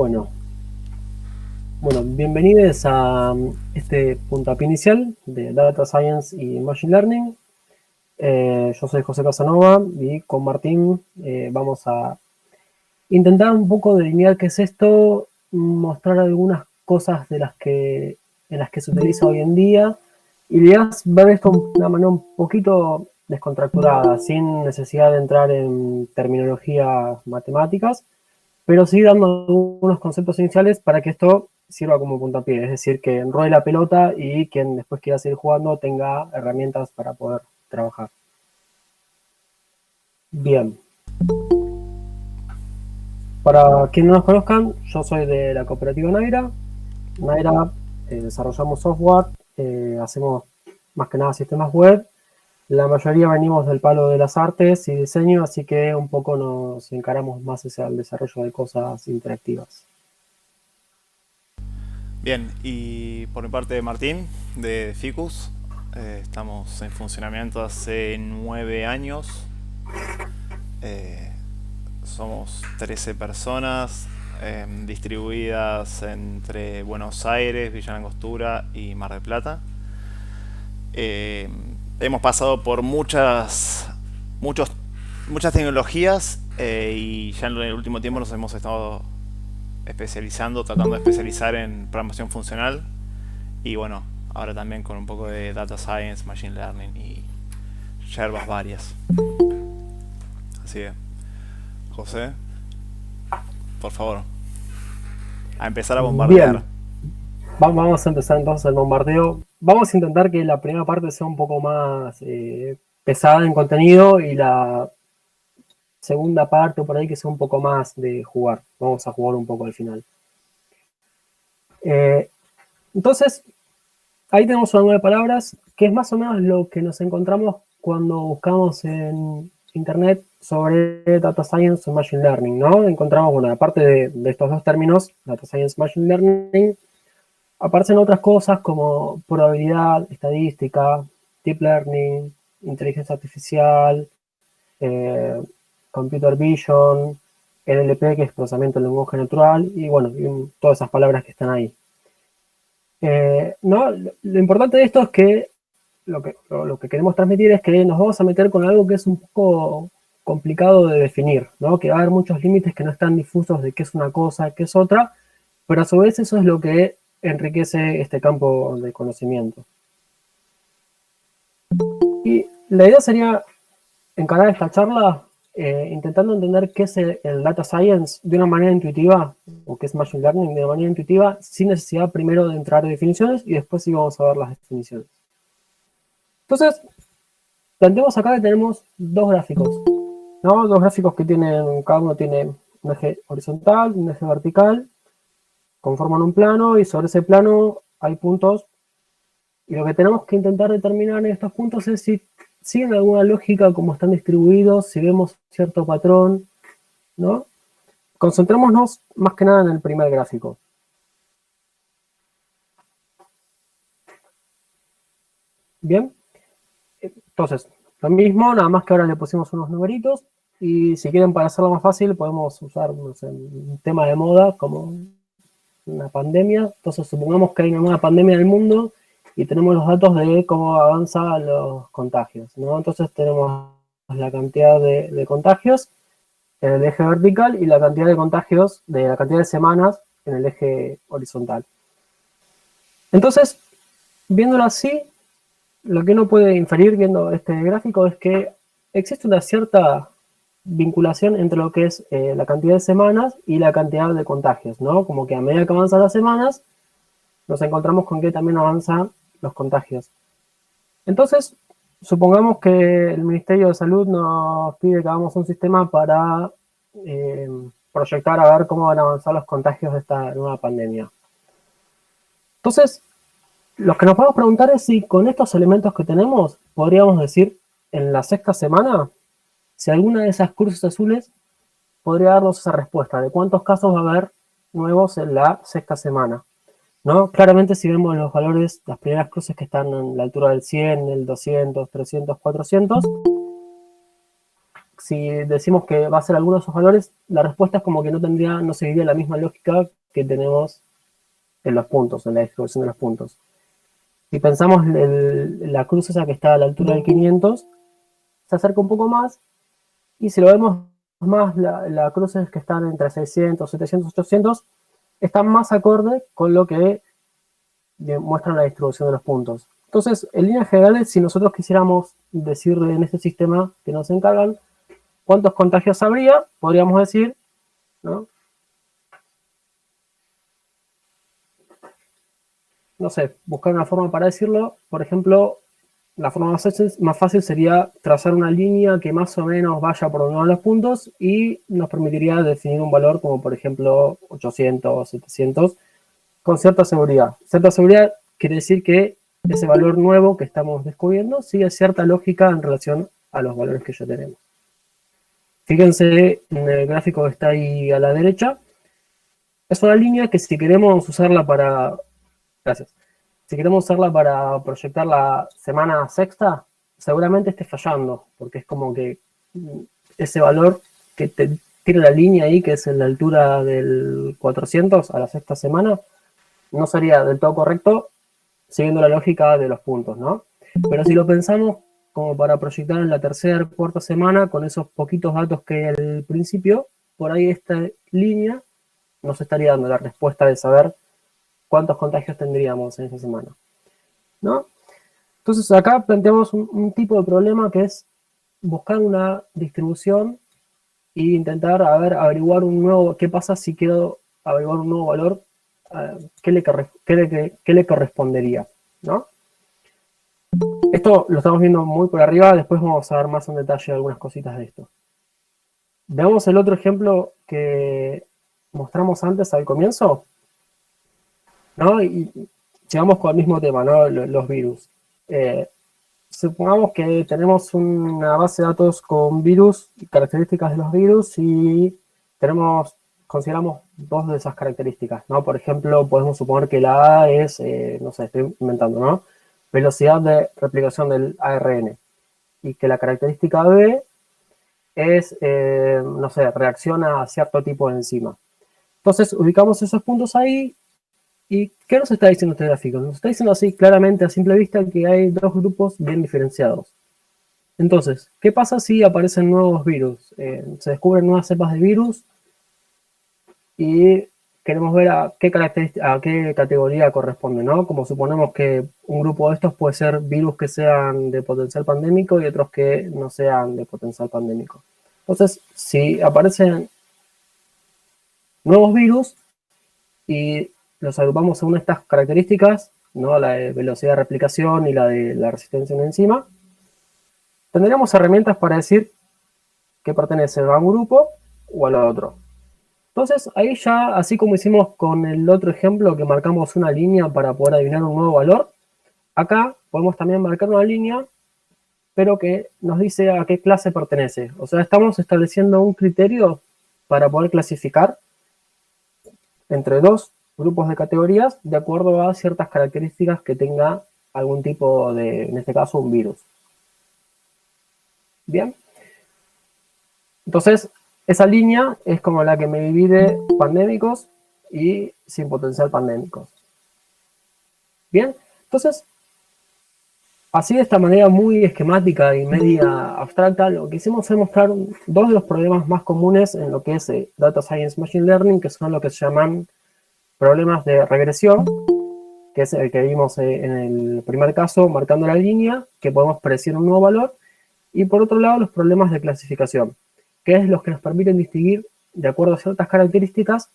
Bueno, bienvenidos a este puntapié inicial de Data Science y Machine Learning. Yo soy José Casanova y con Martín vamos a intentar un poco delinear qué es esto, mostrar algunas cosas en las que se utiliza hoy en día y digamos, ver esto de una manera un poquito descontracturada, sin necesidad de entrar en terminologías matemáticas, pero sí dando algunos conceptos iniciales para que esto sirva como puntapié, es decir, que enrole la pelota y quien después quiera seguir jugando tenga herramientas para poder trabajar. Bien, para quienes no nos conozcan, yo soy de la cooperativa Naira. Naira desarrollamos software, hacemos más que nada sistemas web. La mayoría venimos del palo de las artes y diseño, así que un poco nos encaramos más hacia el desarrollo de cosas interactivas. Bien, y por mi parte Martín, de Ficus. Estamos en funcionamiento hace 9 años. Eh, Somos 13 personas distribuidas entre Buenos Aires, Villa Langostura y Mar del Plata. Eh, Hemos pasado por muchas tecnologías y ya en el último tiempo nos hemos estado especializando, tratando de especializar en programación funcional y bueno, ahora también con un poco de data science, machine learning y yerbas varias. Así que, José, por favor, a empezar a bombardear. Bien, vamos a empezar entonces el bombardeo. Vamos a intentar que la primera parte sea un poco más pesada en contenido y la segunda parte por ahí que sea un poco más de jugar. Vamos a jugar un poco al final. Eh, entonces, ahí tenemos una nueve palabras, que es más o menos lo que nos encontramos cuando buscamos en internet sobre data science o machine learning, ¿no? Encontramos, bueno, aparte de estos dos términos, data science, machine learning, aparecen otras cosas como probabilidad, estadística, deep learning, inteligencia artificial, eh, computer vision, NLP, que es procesamiento del lenguaje natural, y bueno, y todas esas palabras que están ahí. No, lo importante de esto es que lo que queremos transmitir es que nos vamos a meter con algo que es un poco complicado de definir, ¿no? Que va a haber muchos límites que no están difusos de qué es una cosa, qué es otra, pero a su vez eso es lo que enriquece este campo de conocimiento. Y la idea sería encarar esta charla intentando entender qué es el data science de una manera intuitiva, o qué es machine learning de una manera intuitiva, sin necesidad primero de entrar en definiciones y después sí vamos a ver las definiciones. Entonces, planteamos acá que tenemos dos gráficos, ¿no? Dos gráficos que tienen, cada uno tiene un eje horizontal, un eje vertical, conforman un plano y sobre ese plano hay puntos. Y lo que tenemos que intentar determinar en estos puntos es si siguen alguna lógica, cómo están distribuidos, si vemos cierto patrón, ¿no? Concentrémonos más que nada en el primer gráfico. Bien, entonces, lo mismo, nada más que ahora le pusimos unos numeritos y si quieren para hacerlo más fácil podemos usar, no sé, un tema de moda como una pandemia. Entonces supongamos que hay una nueva pandemia en el mundo y tenemos los datos de cómo avanzan los contagios, ¿no? Entonces tenemos la cantidad de contagios en el eje vertical y la cantidad de contagios, de la cantidad de semanas en el eje horizontal. Entonces, viéndolo así, lo que uno puede inferir viendo este gráfico es que existe una cierta vinculación entre lo que es la cantidad de semanas y la cantidad de contagios, ¿no? Como que a medida que avanzan las semanas, nos encontramos con que también avanzan los contagios. Entonces, supongamos que el Ministerio de Salud nos pide que hagamos un sistema para eh, proyectar a ver cómo van a avanzar los contagios de esta nueva pandemia. Entonces, lo que nos podemos preguntar es si con estos elementos que tenemos, podríamos decir en la sexta semana, si alguna de esas cruces azules podría darnos esa respuesta de cuántos casos va a haber nuevos en la sexta semana, ¿no? Claramente si vemos los valores, las primeras cruces que están en la altura del 100, el 200, 300, 400, si decimos que va a ser alguno de esos valores, la respuesta es como que no seguiría la misma lógica que tenemos en los puntos, en la distribución de los puntos. Si pensamos la cruz esa que está a la altura de 500, se acerca un poco más, y si lo vemos más, la cruces que están entre 600, 700, 800, están más acorde con lo que muestran la distribución de los puntos. Entonces, en líneas generales, si nosotros quisiéramos decir en este sistema que nos encargan cuántos contagios habría, podríamos decir, ¿no? No sé, buscar una forma para decirlo. Por ejemplo, la forma más fácil sería trazar una línea que más o menos vaya por donde van los puntos y nos permitiría definir un valor como, por ejemplo, 800, 700, con cierta seguridad. Cierta seguridad quiere decir que ese valor nuevo que estamos descubriendo sigue cierta lógica en relación a los valores que ya tenemos. Fíjense en el gráfico que está ahí a la derecha. Es una línea que si queremos usarla para... Gracias. Si queremos usarla para proyectar la semana sexta, seguramente esté fallando, porque es como que ese valor que tiene la línea ahí, que es en la altura del 400 a la sexta semana, no sería del todo correcto, siguiendo la lógica de los puntos, ¿no? Pero si lo pensamos como para proyectar en la tercera, cuarta semana, con esos poquitos datos que hay al principio, por ahí esta línea nos estaría dando la respuesta de saber cuántos contagios tendríamos en esa semana, ¿no? Entonces acá planteamos un tipo de problema que es buscar una distribución e intentar averiguar qué pasa si quiero averiguar un nuevo valor, qué le correspondería, ¿no? Esto lo estamos viendo muy por arriba, después vamos a ver más en detalle algunas cositas de esto. Veamos el otro ejemplo que mostramos antes al comienzo, ¿no? Y llegamos con el mismo tema, ¿no? Los virus. Supongamos que tenemos una base de datos con virus, características de los virus, y consideramos dos de esas características, ¿no? Por ejemplo, podemos suponer que la A es, no sé, estoy inventando, ¿no? Velocidad de replicación del ARN, y que la característica B es, no sé, reacción a cierto tipo de enzima. Entonces, ubicamos esos puntos ahí. ¿Y qué nos está diciendo este gráfico? Nos está diciendo así claramente a simple vista que hay dos grupos bien diferenciados. Entonces, ¿qué pasa si aparecen nuevos virus? Se descubren nuevas cepas de virus y queremos ver a qué categoría corresponde, ¿no? Como suponemos que un grupo de estos puede ser virus que sean de potencial pandémico y otros que no sean de potencial pandémico. Entonces, si aparecen nuevos virus y los agrupamos según estas características, ¿no? La de velocidad de replicación y la de la resistencia en enzima, tendríamos herramientas para decir que pertenece a un grupo o al otro. Entonces, ahí ya, así como hicimos con el otro ejemplo, que marcamos una línea para poder adivinar un nuevo valor, acá podemos también marcar una línea, pero que nos dice a qué clase pertenece. O sea, estamos estableciendo un criterio para poder clasificar entre dos grupos de categorías de acuerdo a ciertas características que tenga algún tipo de, en este caso, un virus. Bien. Entonces, esa línea es como la que me divide pandémicos y sin potencial pandémicos. Bien. Entonces, así de esta manera muy esquemática y media abstracta, lo que hicimos fue mostrar dos de los problemas más comunes en lo que es Data Science Machine Learning, que son lo que se llaman problemas de regresión, que es el que vimos en el primer caso, marcando la línea, que podemos predecir un nuevo valor, y por otro lado los problemas de clasificación, que es los que nos permiten distinguir, de acuerdo a ciertas características,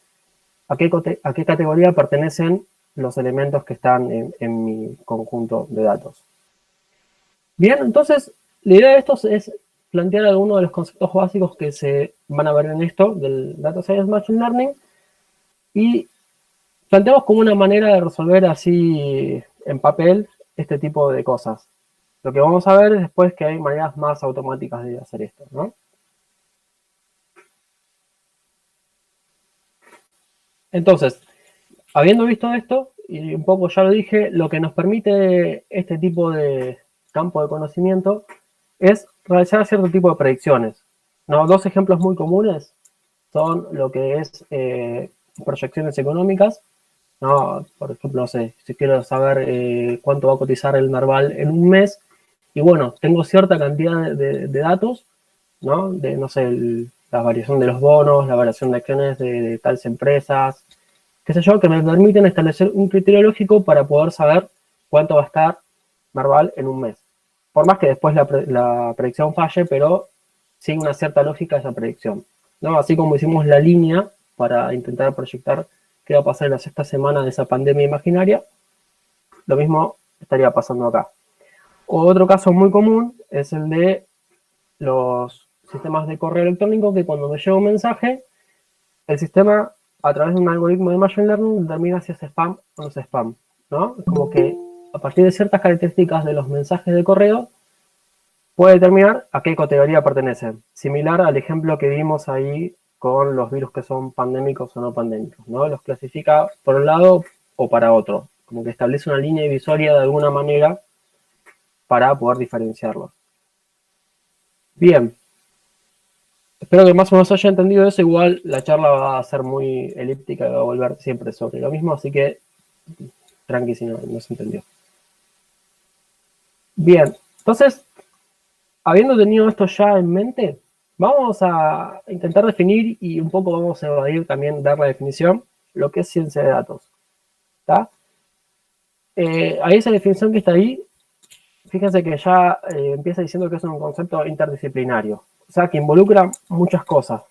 a qué categoría pertenecen los elementos que están en mi conjunto de datos. Bien, entonces, la idea de esto es plantear algunos de los conceptos básicos que se van a ver en esto, del Data Science Machine Learning, y planteamos como una manera de resolver así en papel este tipo de cosas. Lo que vamos a ver es después que hay maneras más automáticas de hacer esto, ¿no? Entonces, habiendo visto esto, y un poco ya lo dije, lo que nos permite este tipo de campo de conocimiento es realizar cierto tipo de predicciones. No, dos ejemplos muy comunes son lo que es proyecciones económicas, ¿no? Por ejemplo, no sé, si quiero saber cuánto va a cotizar el Narval en un mes, y bueno, tengo cierta cantidad de datos, ¿no? De, no sé, la variación de los bonos, la variación de acciones de tales empresas, qué sé yo, que me permiten establecer un criterio lógico para poder saber cuánto va a estar Narval en un mes. Por más que después la predicción falle, pero sigue una cierta lógica esa predicción, ¿no? Así como hicimos la línea para intentar proyectar qué va a pasar en la sexta semana de esa pandemia imaginaria, lo mismo estaría pasando acá. Otro caso muy común es el de los sistemas de correo electrónico, que cuando me llega un mensaje, el sistema, a través de un algoritmo de Machine Learning, determina si es spam o no es spam, ¿no? Como que a partir de ciertas características de los mensajes de correo, puede determinar a qué categoría pertenecen. Similar al ejemplo que vimos ahí con los virus que son pandémicos o no pandémicos, ¿no? Los clasifica por un lado o para otro, como que establece una línea divisoria de alguna manera para poder diferenciarlos. Bien, espero que más o menos haya entendido eso. Igual la charla va a ser muy elíptica y va a volver siempre sobre lo mismo, así que tranqui si no se entendió. Bien, entonces, habiendo tenido esto ya en mente, vamos a intentar definir y un poco vamos a evadir también, dar la definición, lo que es ciencia de datos. ¿Está? Ahí esa definición que está ahí, fíjense que ya empieza diciendo que es un concepto interdisciplinario, o sea, que involucra muchas cosas.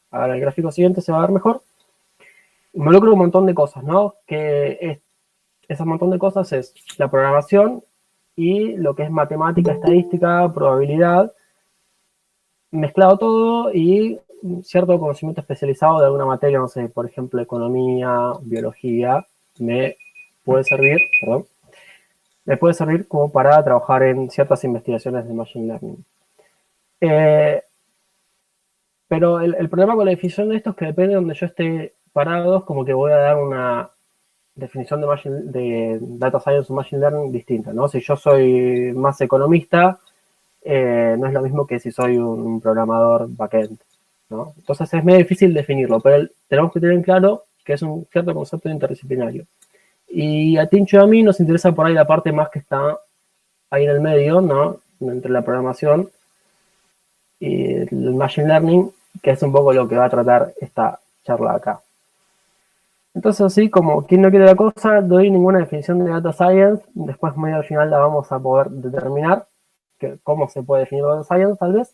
Ahora el gráfico siguiente se va a ver mejor. Involucra un montón de cosas, ¿no? Ese montón de cosas es la programación y lo que es matemática, estadística, probabilidad, mezclado todo y cierto conocimiento especializado de alguna materia, no sé, por ejemplo, economía, biología, me puede servir como para trabajar en ciertas investigaciones de Machine Learning. Pero el problema con la definición de esto es que depende de donde yo esté parado, es como que voy a dar una definición de Data Science o Machine Learning distinta, ¿no? Si yo soy más economista, no es lo mismo que si soy un programador backend, ¿no? Entonces es medio difícil definirlo, pero tenemos que tener en claro que es un cierto concepto interdisciplinario. Y a Tincho y a mí nos interesa por ahí la parte más que está ahí en el medio, ¿no? Entre la programación y el Machine Learning, que es un poco lo que va a tratar esta charla acá. Entonces, así como quien no quiere la cosa, doy ninguna definición de Data Science, después muy al final la vamos a poder determinar, cómo se puede definir Data Science tal vez,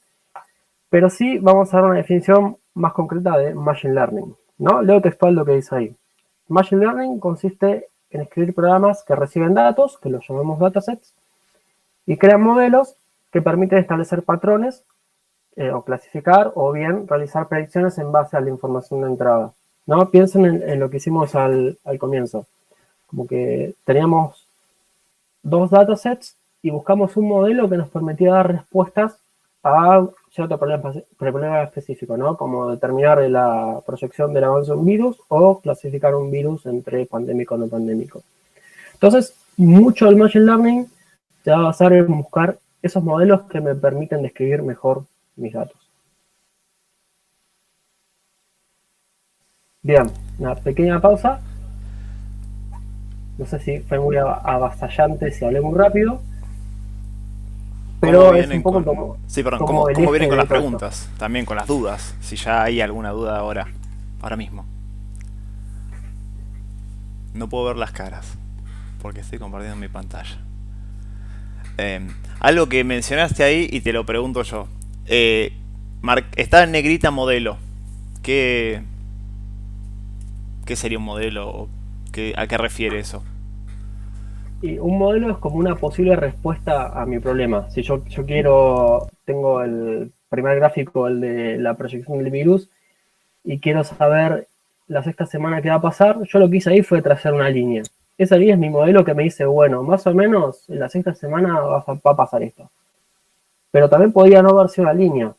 pero sí vamos a dar una definición más concreta de Machine Learning, ¿no? Leo textual lo que dice ahí. Machine Learning consiste en escribir programas que reciben datos, que los llamamos datasets, y crean modelos que permiten establecer patrones o clasificar o bien realizar predicciones en base a la información de entrada, ¿no? Piensen en lo que hicimos al comienzo, como que teníamos dos datasets y buscamos un modelo que nos permitía dar respuestas a cierto problema específico, ¿no? Como determinar la proyección del avance de un virus o clasificar un virus entre pandémico o no pandémico. Entonces, mucho del Machine Learning se va a basar en buscar esos modelos que me permiten describir mejor mis datos. Bien, una pequeña pausa. No sé si fue muy avasallante, si hablé muy rápido. Pero es un poco como. Sí, perdón, ¿cómo vienen con las preguntas? También con las dudas. Si ya hay alguna duda ahora mismo. No puedo ver las caras, porque estoy compartiendo mi pantalla. Algo que mencionaste ahí y te lo pregunto yo. Está en negrita modelo. ¿Qué sería un modelo? ¿A qué refiere eso? Y un modelo es como una posible respuesta a mi problema. Si yo tengo el primer gráfico, el de la proyección del virus, y quiero saber la sexta semana qué va a pasar, yo lo que hice ahí fue trazar una línea. Esa línea es mi modelo que me dice, bueno, más o menos en la sexta semana va a pasar esto. Pero también podría no haber sido una línea.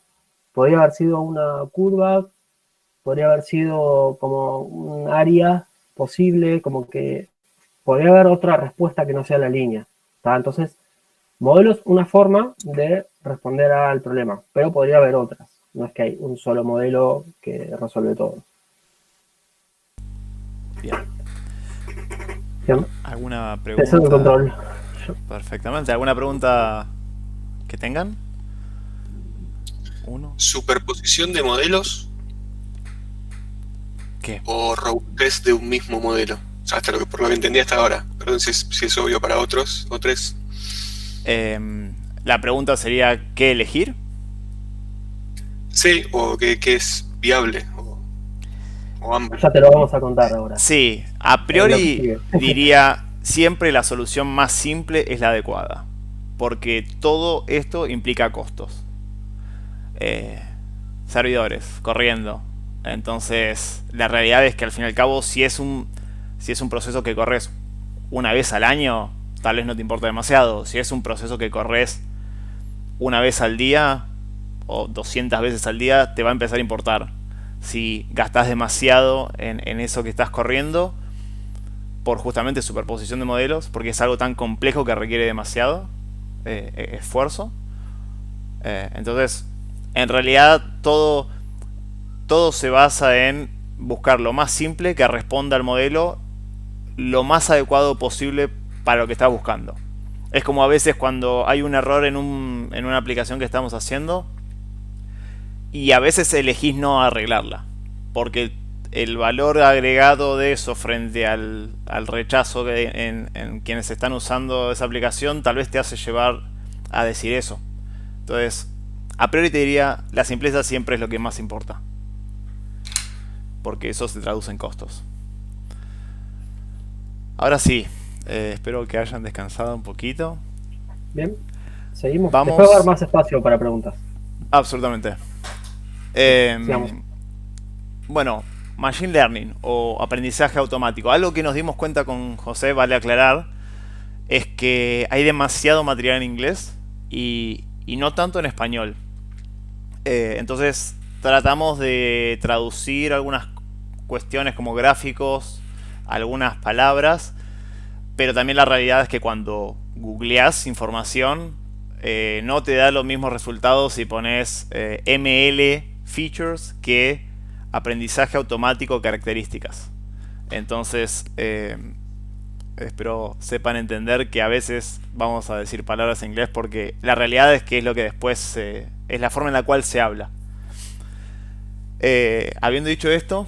Podría haber sido una curva, podría haber sido como un área posible, como que podría haber otra respuesta que no sea la línea. ¿Tá? Entonces, modelo es una forma de responder al problema, pero podría haber otras. No es que hay un solo modelo que resuelve todo. Bien. Bien. ¿Alguna Eso es el pregunta? control. Perfectamente. ¿Alguna pregunta que tengan? ¿Uno? ¿Superposición de modelos ¿Qué? o robustez de un mismo modelo? O sea, hasta por lo que entendí hasta ahora. Perdón si es obvio para otros o tres. La pregunta sería, ¿qué elegir? Sí, o que es viable, o ambos. Ya te lo vamos a contar ahora. Sí, a Lo que priori sigue. diría siempre la solución más simple es la adecuada. Porque todo esto implica costos. Servidores, corriendo. Entonces, la realidad es que al fin y al cabo, si es un proceso que corres una vez al año, tal vez no te importa demasiado. Si es un proceso que corres una vez al día o 200 veces al día, te va a empezar a importar. Si gastas demasiado en eso que estás corriendo, por justamente superposición de modelos, porque es algo tan complejo que requiere demasiado esfuerzo. Entonces, en realidad todo se basa en buscar lo más simple que responda al modelo lo más adecuado posible para lo que estás buscando. Es como a veces cuando hay un error en una aplicación que estamos haciendo y a veces elegís no arreglarla. Porque el valor agregado de eso frente al rechazo en quienes están usando esa aplicación tal vez te hace llevar a decir eso. Entonces, a priori te diría, la simpleza siempre es lo que más importa. Porque eso se traduce en costos. Ahora sí, espero que hayan descansado un poquito. Bien, seguimos. Vamos. Después va a haber más espacio para preguntas. Absolutamente. Sigamos. Bueno, Machine Learning o aprendizaje automático. Algo que nos dimos cuenta con José, vale aclarar, es que hay demasiado material en inglés y no tanto en español. Entonces tratamos de traducir algunas cuestiones como gráficos, algunas palabras, pero también la realidad es que cuando googleás información no te da los mismos resultados si pones ML features que aprendizaje automático características. Entonces espero sepan entender que a veces vamos a decir palabras en inglés porque la realidad es que es lo que después es la forma en la cual se habla. Habiendo dicho esto,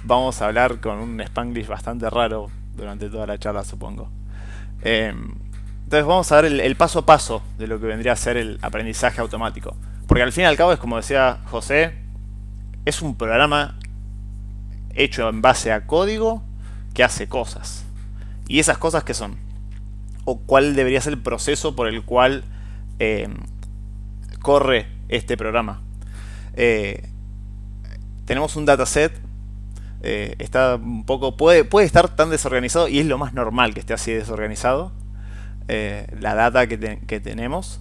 vamos a hablar con un Spanglish bastante raro durante toda la charla, supongo. Entonces vamos a ver el paso a paso de lo que vendría a ser el aprendizaje automático. Porque al fin y al cabo es como decía José, es un programa hecho en base a código que hace cosas. ¿Y esas cosas qué son? ¿O cuál debería ser el proceso por el cual corre este programa? Tenemos un dataset. Está un poco. Puede estar tan desorganizado y es lo más normal que esté así desorganizado. La data que tenemos.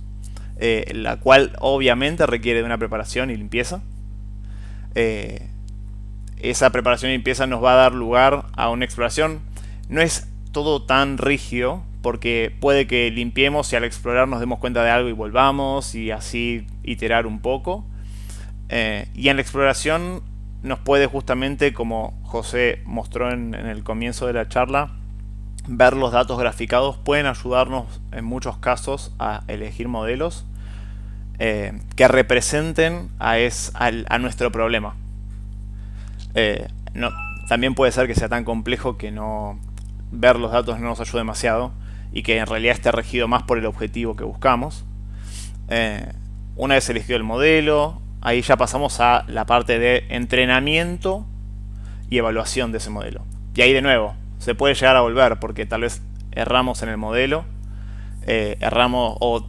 La cual obviamente requiere de una preparación y limpieza. Esa preparación y limpieza nos va a dar lugar a una exploración. No es todo tan rígido, porque puede que limpiemos y al explorar nos demos cuenta de algo y volvamos, y así iterar un poco. Y en la exploración nos puede justamente, como José mostró en el comienzo de la charla, ver los datos graficados. Pueden ayudarnos en muchos casos a elegir modelos que representen a nuestro problema. También puede ser que sea tan complejo que ver los datos no nos ayude demasiado y que en realidad esté regido más por el objetivo que buscamos. Una vez elegido el modelo, ahí ya pasamos a la parte de entrenamiento y evaluación de ese modelo. Y ahí de nuevo, se puede llegar a volver porque tal vez erramos en el modelo, erramos o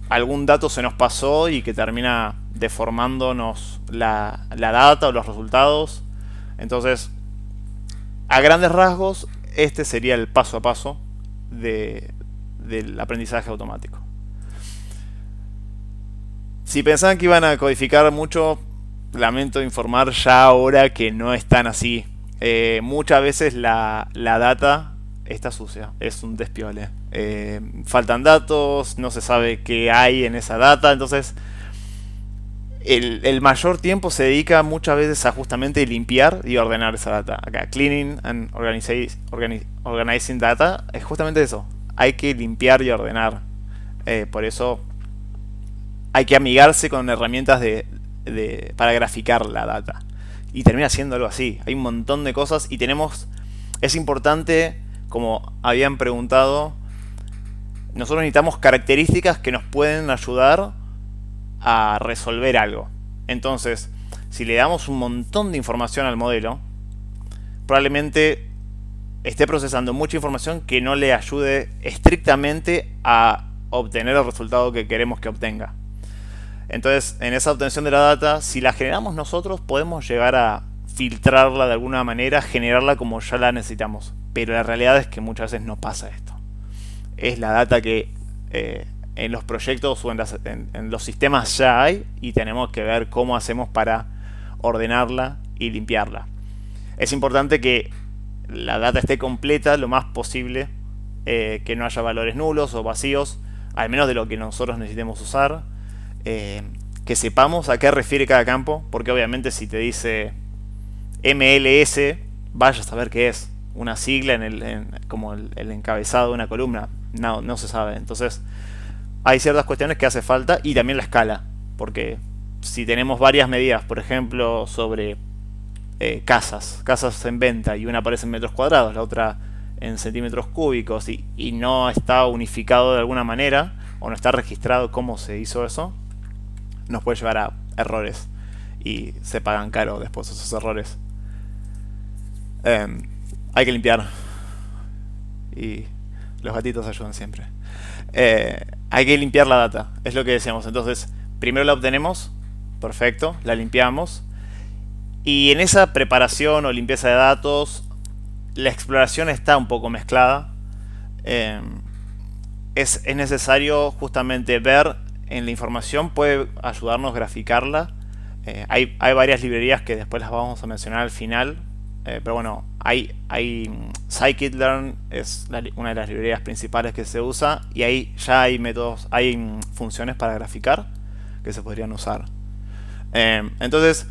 algún dato se nos pasó y que termina deformándonos la data o los resultados. Entonces, a grandes rasgos, este sería el paso a paso del aprendizaje automático. Si pensaban que iban a codificar mucho, lamento informar ya ahora que no es tan así. Muchas veces la data está sucia, es un despiole. Faltan datos, no se sabe qué hay en esa data, entonces el mayor tiempo se dedica muchas veces a justamente limpiar y ordenar esa data. Acá, cleaning and organizing data, es justamente eso. Hay que limpiar y ordenar. Por eso hay que amigarse con herramientas para graficar la data. Y termina siendo algo así. Hay un montón de cosas y tenemos... Es importante, como habían preguntado, nosotros necesitamos características que nos pueden ayudar a resolver algo. Entonces, si le damos un montón de información al modelo, probablemente esté procesando mucha información que no le ayude estrictamente a obtener el resultado que queremos que obtenga. Entonces, en esa obtención de la data, si la generamos nosotros, podemos llegar a filtrarla de alguna manera, generarla como ya la necesitamos. Pero la realidad es que muchas veces no pasa esto. Es la data que en los proyectos o en los sistemas ya hay, y tenemos que ver cómo hacemos para ordenarla y limpiarla. Es importante que la data esté completa lo más posible, que no haya valores nulos o vacíos, al menos de lo que nosotros necesitemos usar, que sepamos a qué refiere cada campo, porque obviamente si te dice MLS, vaya a saber qué es, una sigla como el encabezado de una columna, no se sabe. Entonces hay ciertas cuestiones que hace falta, y también la escala, porque si tenemos varias medidas, por ejemplo sobre casas en venta, y una aparece en metros cuadrados, la otra en centímetros cúbicos, y no está unificado de alguna manera, o no está registrado cómo se hizo eso, nos puede llevar a errores, y se pagan caro después esos errores. Hay que limpiar, y los gatitos ayudan siempre. Hay que limpiar la data, es lo que decíamos. Entonces, primero la obtenemos, perfecto, la limpiamos, y en esa preparación o limpieza de datos, la exploración está un poco mezclada. Es necesario justamente ver en la información, puede ayudarnos a graficarla. Hay varias librerías que después las vamos a mencionar al final, pero bueno, scikit-learn es una de las librerías principales que se usa, y ahí ya hay métodos, hay funciones para graficar que se podrían usar. Entonces,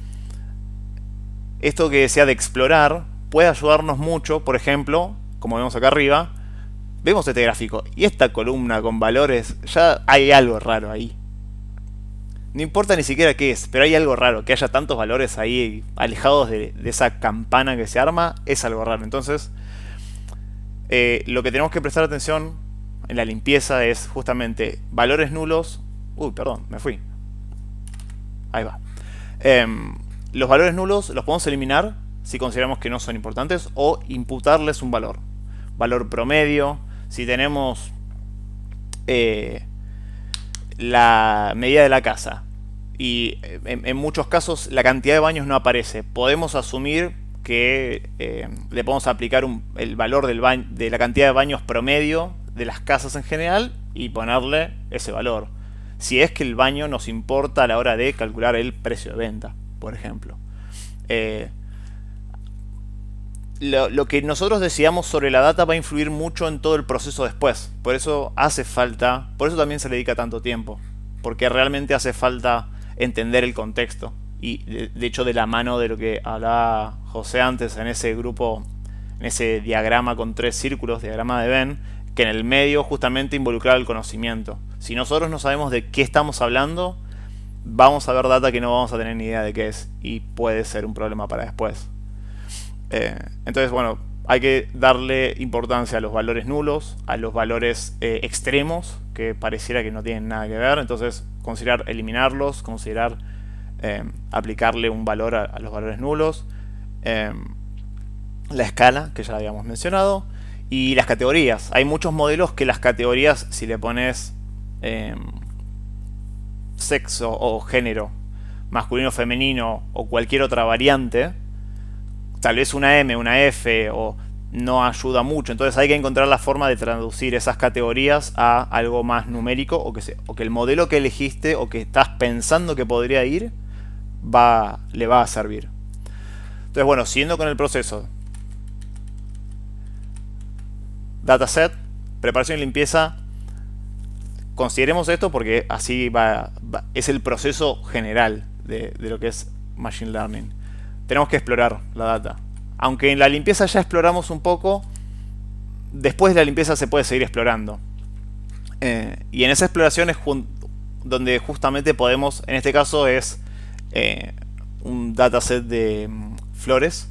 esto que decía de explorar puede ayudarnos mucho. Por ejemplo, como vemos acá arriba, vemos este gráfico y esta columna con valores, ya hay algo raro ahí. No importa ni siquiera qué es, pero hay algo raro. Que haya tantos valores ahí alejados de esa campana que se arma, es algo raro. Entonces, lo que tenemos que prestar atención en la limpieza es justamente valores nulos. Uy, perdón, me fui. Ahí va. Los valores nulos los podemos eliminar si consideramos que no son importantes, o imputarles un valor. Valor promedio. Si tenemos la medida de la casa y en muchos casos la cantidad de baños no aparece, podemos asumir que le podemos aplicar el valor de la cantidad de baños promedio de las casas en general y ponerle ese valor, si es que el baño nos importa a la hora de calcular el precio de venta, por ejemplo. Lo que nosotros decidamos sobre la data va a influir mucho en todo el proceso después. Por eso hace falta, por eso también se le dedica tanto tiempo, porque realmente hace falta entender el contexto. Y de hecho, de la mano de lo que hablaba José antes en ese grupo, en ese diagrama con 3 círculos, diagrama de Venn, que en el medio justamente involucrar el conocimiento. Si nosotros no sabemos de qué estamos hablando, vamos a ver data que no vamos a tener ni idea de qué es, y puede ser un problema para después. Entonces, bueno, hay que darle importancia a los valores nulos, a los valores extremos, que pareciera que no tienen nada que ver. Entonces, considerar eliminarlos, considerar aplicarle un valor a los valores nulos, la escala, que ya la habíamos mencionado, y las categorías. Hay muchos modelos que las categorías, si le pones sexo o género, masculino, femenino o cualquier otra variante, tal vez una M, una F, o no ayuda mucho. Entonces hay que encontrar la forma de traducir esas categorías a algo más numérico, o que el modelo que elegiste o que estás pensando que podría ir le va a servir. Entonces, bueno, siguiendo con el proceso: dataset, preparación y limpieza. Consideremos esto porque así es el proceso general de lo que es Machine Learning. Tenemos que explorar la data. Aunque en la limpieza ya exploramos un poco, después de la limpieza se puede seguir explorando. Y en esa exploración es donde justamente podemos, en este caso es un dataset de flores,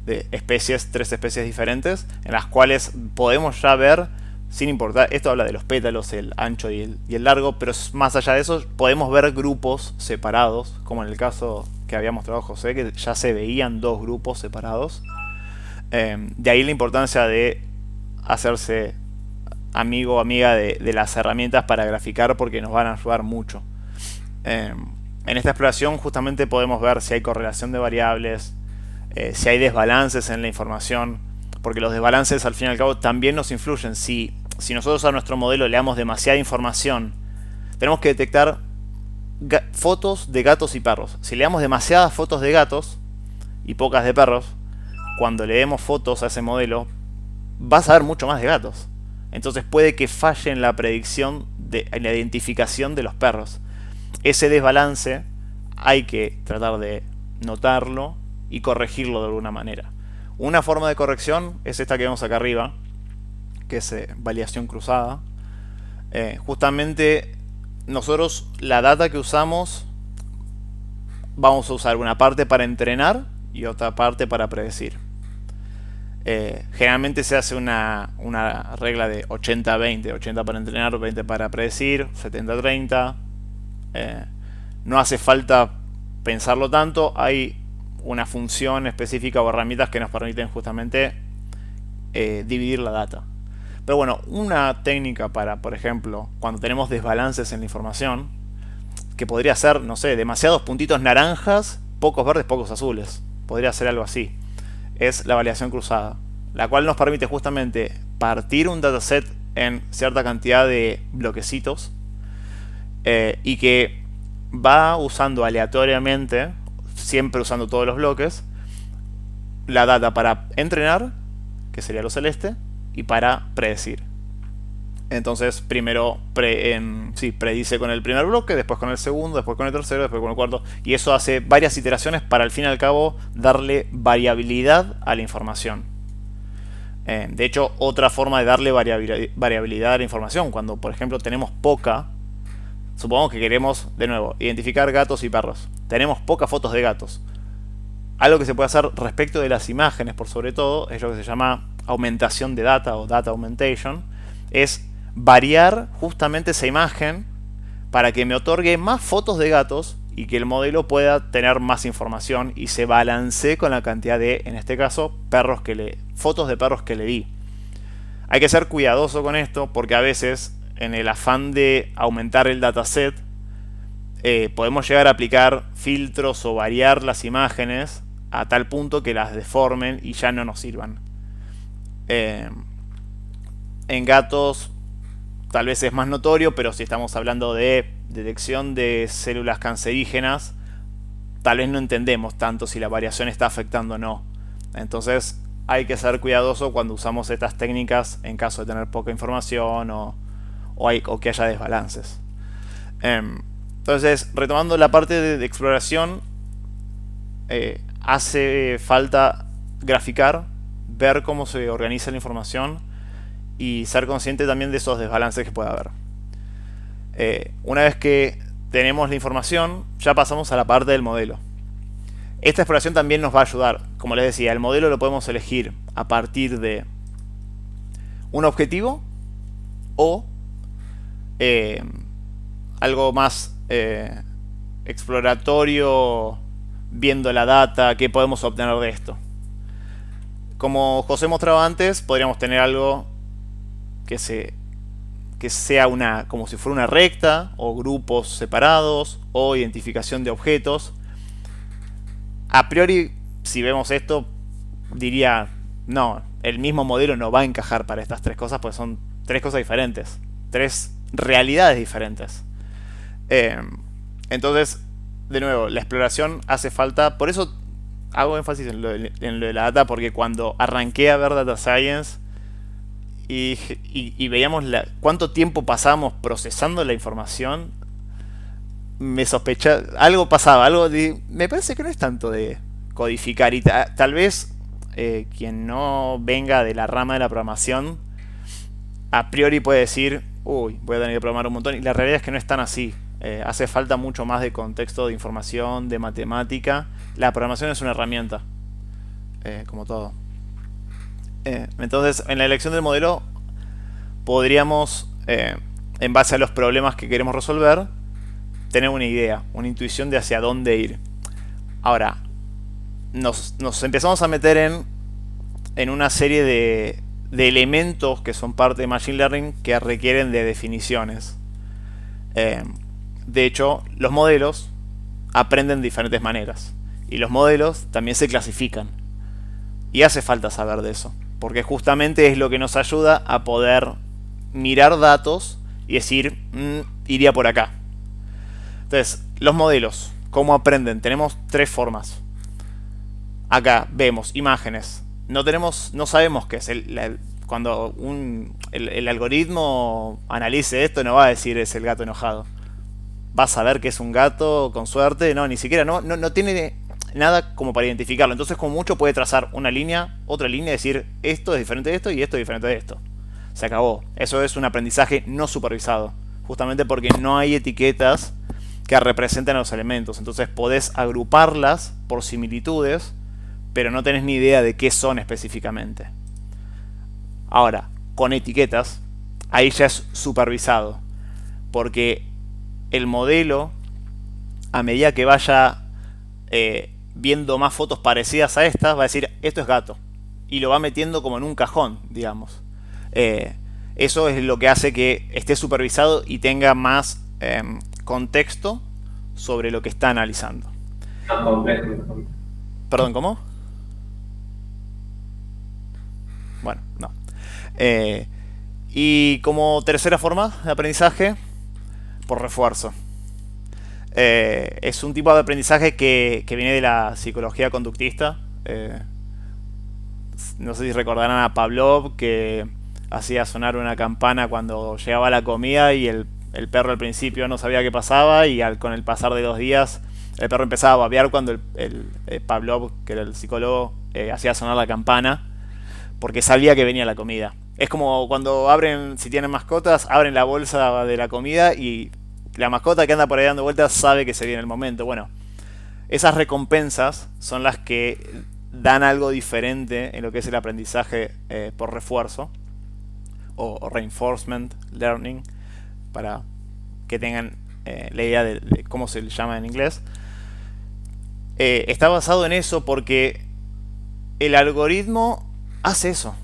de especies, 3 especies diferentes, en las cuales podemos ya ver, sin importar, esto habla de los pétalos, el ancho y el largo, pero más allá de eso podemos ver grupos separados, como en el caso que había mostrado José, que ya se veían 2 grupos separados. De ahí la importancia de hacerse amigo o amiga de las herramientas para graficar, porque nos van a ayudar mucho. En esta exploración justamente podemos ver si hay correlación de variables, si hay desbalances en la información, porque los desbalances al fin y al cabo también nos influyen. Si nosotros a nuestro modelo le damos demasiada información, tenemos que detectar fotos de gatos y perros. Si le damos demasiadas fotos de gatos y pocas de perros, cuando le demos fotos a ese modelo, va a saber mucho más de gatos. Entonces puede que falle en la predicción, en la identificación de los perros. Ese desbalance hay que tratar de notarlo y corregirlo de alguna manera. Una forma de corrección es esta que vemos acá arriba, que es validación cruzada. Justamente nosotros la data que usamos vamos a usar una parte para entrenar y otra parte para predecir. Generalmente se hace una regla de 80-20, 80 para entrenar, 20 para predecir, 70-30. No hace falta pensarlo tanto, hay una función específica o herramientas que nos permiten justamente dividir la data. Pero bueno, una técnica para, por ejemplo, cuando tenemos desbalances en la información, que podría ser, no sé, demasiados puntitos naranjas, pocos verdes, pocos azules. Podría ser algo así. Es la validación cruzada, la cual nos permite justamente partir un dataset en cierta cantidad de bloquecitos y que va usando aleatoriamente, siempre usando todos los bloques, la data para entrenar, que sería lo celeste, y para predecir. Entonces primero predice con el primer bloque, después con el segundo, después con el tercero, después con el cuarto, y eso hace varias iteraciones para al fin y al cabo darle variabilidad a la información. De hecho, otra forma de darle variabilidad a la información, cuando por ejemplo tenemos poca, supongamos que queremos, de nuevo, identificar gatos y perros, tenemos pocas fotos de gatos. Algo que se puede hacer respecto de las imágenes, por sobre todo, es lo que se llama aumentación de data o data augmentation, es variar justamente esa imagen para que me otorgue más fotos de gatos y que el modelo pueda tener más información y se balancee con la cantidad de, en este caso, fotos de perros que le di. Hay que ser cuidadoso con esto porque a veces, en el afán de aumentar el dataset, podemos llegar a aplicar filtros o variar las imágenes a tal punto que las deformen y ya no nos sirvan. En gatos tal vez es más notorio, pero si estamos hablando de detección de células cancerígenas, tal vez no entendemos tanto si la variación está afectando o no. Entonces hay que ser cuidadoso cuando usamos estas técnicas en caso de tener poca información o que haya desbalances. Entonces, retomando la parte de exploración, hace falta graficar, ver cómo se organiza la información y ser consciente también de esos desbalances que puede haber. Una vez que tenemos la información, ya pasamos a la parte del modelo. Esta exploración también nos va a ayudar. Como les decía, el modelo lo podemos elegir a partir de un objetivo o algo más exploratorio, viendo la data, qué podemos obtener de esto. Como José mostraba antes, podríamos tener algo que sea como si fuera una recta, o grupos separados, o identificación de objetos. A priori, si vemos esto, diría, no, el mismo modelo no va a encajar para estas 3 cosas, porque son 3 cosas diferentes, 3 realidades diferentes. Entonces, de nuevo, la exploración hace falta. Por eso hago énfasis en lo de la data, porque cuando arranqué a ver Data Science y veíamos cuánto tiempo pasamos procesando la información, me sospecha, algo pasaba, me parece que no es tanto de codificar y tal vez quien no venga de la rama de la programación a priori puede decir, uy, voy a tener que programar un montón, y la realidad es que no es tan así. Hace falta mucho más de contexto, de información, de matemática. La programación es una herramienta, como todo. Entonces, en la elección del modelo podríamos, en base a los problemas que queremos resolver, tener una idea, una intuición de hacia dónde ir. Ahora, nos empezamos a meter en una serie de elementos que son parte de Machine Learning que requieren de definiciones. De hecho, los modelos aprenden de diferentes maneras. Y los modelos también se clasifican. Y hace falta saber de eso. Porque justamente es lo que nos ayuda a poder mirar datos y decir, iría por acá. Entonces, los modelos, ¿cómo aprenden? Tenemos tres formas. Acá vemos imágenes. No sabemos qué es. Cuando el algoritmo analice esto, no va a decir es el gato enojado. Va a saber que es un gato, con suerte. No, ni siquiera, no tiene nada como para identificarlo. Entonces, como mucho puede trazar una línea, otra línea, decir esto es diferente de esto y esto es diferente de esto. Se acabó. Eso es un aprendizaje no supervisado. Justamente porque no hay etiquetas que representen los elementos. Entonces podés agruparlas por similitudes, pero no tenés ni idea de qué son específicamente. Ahora, con etiquetas, ahí ya es supervisado. Porque el modelo, a medida que vaya viendo más fotos parecidas a estas, va a decir, esto es gato. Y lo va metiendo como en un cajón, digamos. Eso es lo que hace que esté supervisado y tenga más contexto sobre lo que está analizando. Perdón, ¿cómo? Bueno, no. Y como tercera forma de aprendizaje, por refuerzo. Es un tipo de aprendizaje que viene de la psicología conductista. No sé si recordarán a Pavlov, que hacía sonar una campana cuando llegaba la comida y el perro al principio no sabía qué pasaba y con el pasar de 2 días el perro empezaba a babear cuando Pavlov, que era el psicólogo, hacía sonar la campana porque sabía que venía la comida. Es como cuando abren, si tienen mascotas, abren la bolsa de la comida y la mascota que anda por ahí dando vueltas sabe que se viene el momento. Bueno, esas recompensas son las que dan algo diferente en lo que es el aprendizaje por refuerzo o reinforcement learning, para que tengan la idea de cómo se le llama en inglés. Está basado en eso porque el algoritmo hace eso.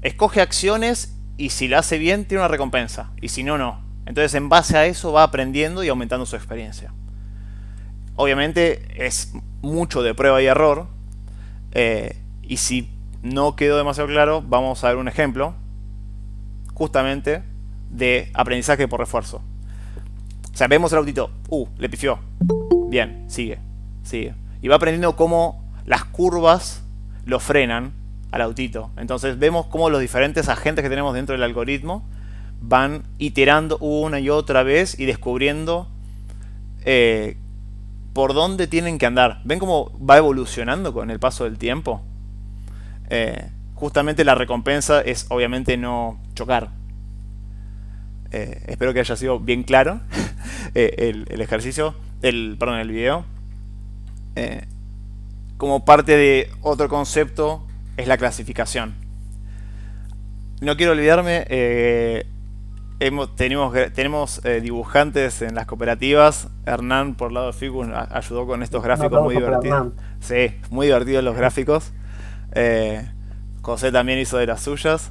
Escoge acciones y si la hace bien tiene una recompensa y si no, no. Entonces en base a eso va aprendiendo y aumentando su experiencia. Obviamente es mucho de prueba y error. Y si no quedó demasiado claro, vamos a ver un ejemplo justamente de aprendizaje por refuerzo. O sea, vemos el autito, le pifió. Bien, sigue. Y va aprendiendo cómo las curvas lo frenan al autito. Entonces vemos cómo los diferentes agentes que tenemos dentro del algoritmo van iterando una y otra vez y descubriendo por dónde tienen que andar. ¿Ven cómo va evolucionando con el paso del tiempo? Justamente la recompensa es obviamente no chocar. Espero que haya sido bien claro el ejercicio, el video. Como parte de otro concepto es la clasificación. No quiero olvidarme, tenemos dibujantes en las cooperativas. Hernán, por el lado de Ficus, ayudó con estos gráficos muy divertidos. Sí, muy divertidos los gráficos. José también hizo de las suyas.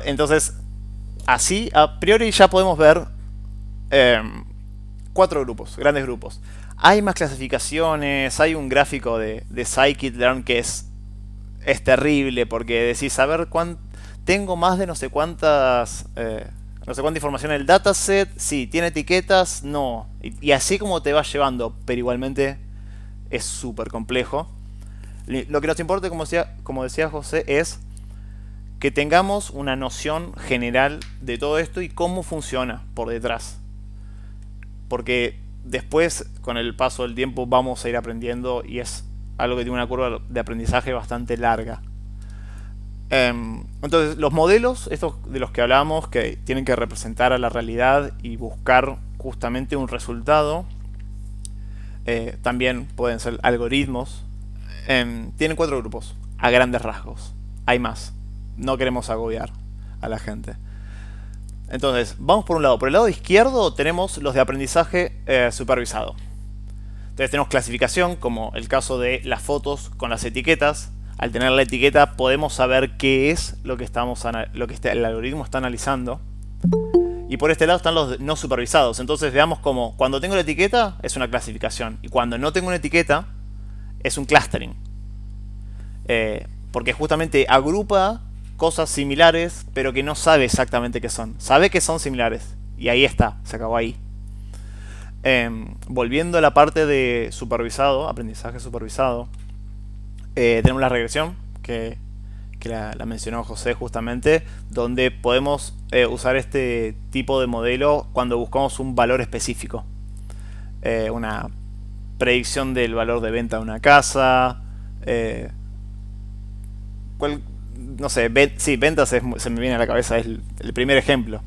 Entonces, así, a priori ya podemos ver 4 grupos, grandes grupos. Hay más clasificaciones, hay un gráfico de scikit-learn que es terrible porque decís, a ver, tengo más de no sé cuánta información en el dataset, sí, tiene etiquetas, no. Y así como te vas llevando, pero igualmente es súper complejo. Lo que nos importa, como decía José, es que tengamos una noción general de todo esto y cómo funciona por detrás. porque después, con el paso del tiempo, vamos a ir aprendiendo y es algo que tiene una curva de aprendizaje bastante larga. Entonces, los modelos, estos de los que hablábamos, que tienen que representar a la realidad y buscar justamente un resultado, también pueden ser algoritmos, tienen 4 grupos, a grandes rasgos. Hay más. No queremos agobiar a la gente. Entonces, vamos por un lado. Por el lado izquierdo tenemos los de aprendizaje supervisado. Entonces tenemos clasificación, como el caso de las fotos con las etiquetas. Al tener la etiqueta podemos saber qué es lo que el algoritmo está analizando. Y por este lado están los no supervisados. Entonces veamos como cuando tengo la etiqueta es una clasificación. Y cuando no tengo una etiqueta es un clustering. Porque justamente agrupa cosas similares, pero que no sabe exactamente qué son. Sabe que son similares. Y ahí está, se acabó ahí. Volviendo a la parte de supervisado, aprendizaje supervisado, tenemos la regresión, que la mencionó José justamente, donde podemos usar este tipo de modelo cuando buscamos un valor específico. Una predicción del valor de venta de una casa, no sé, ventas se me viene a la cabeza, es el primer ejemplo.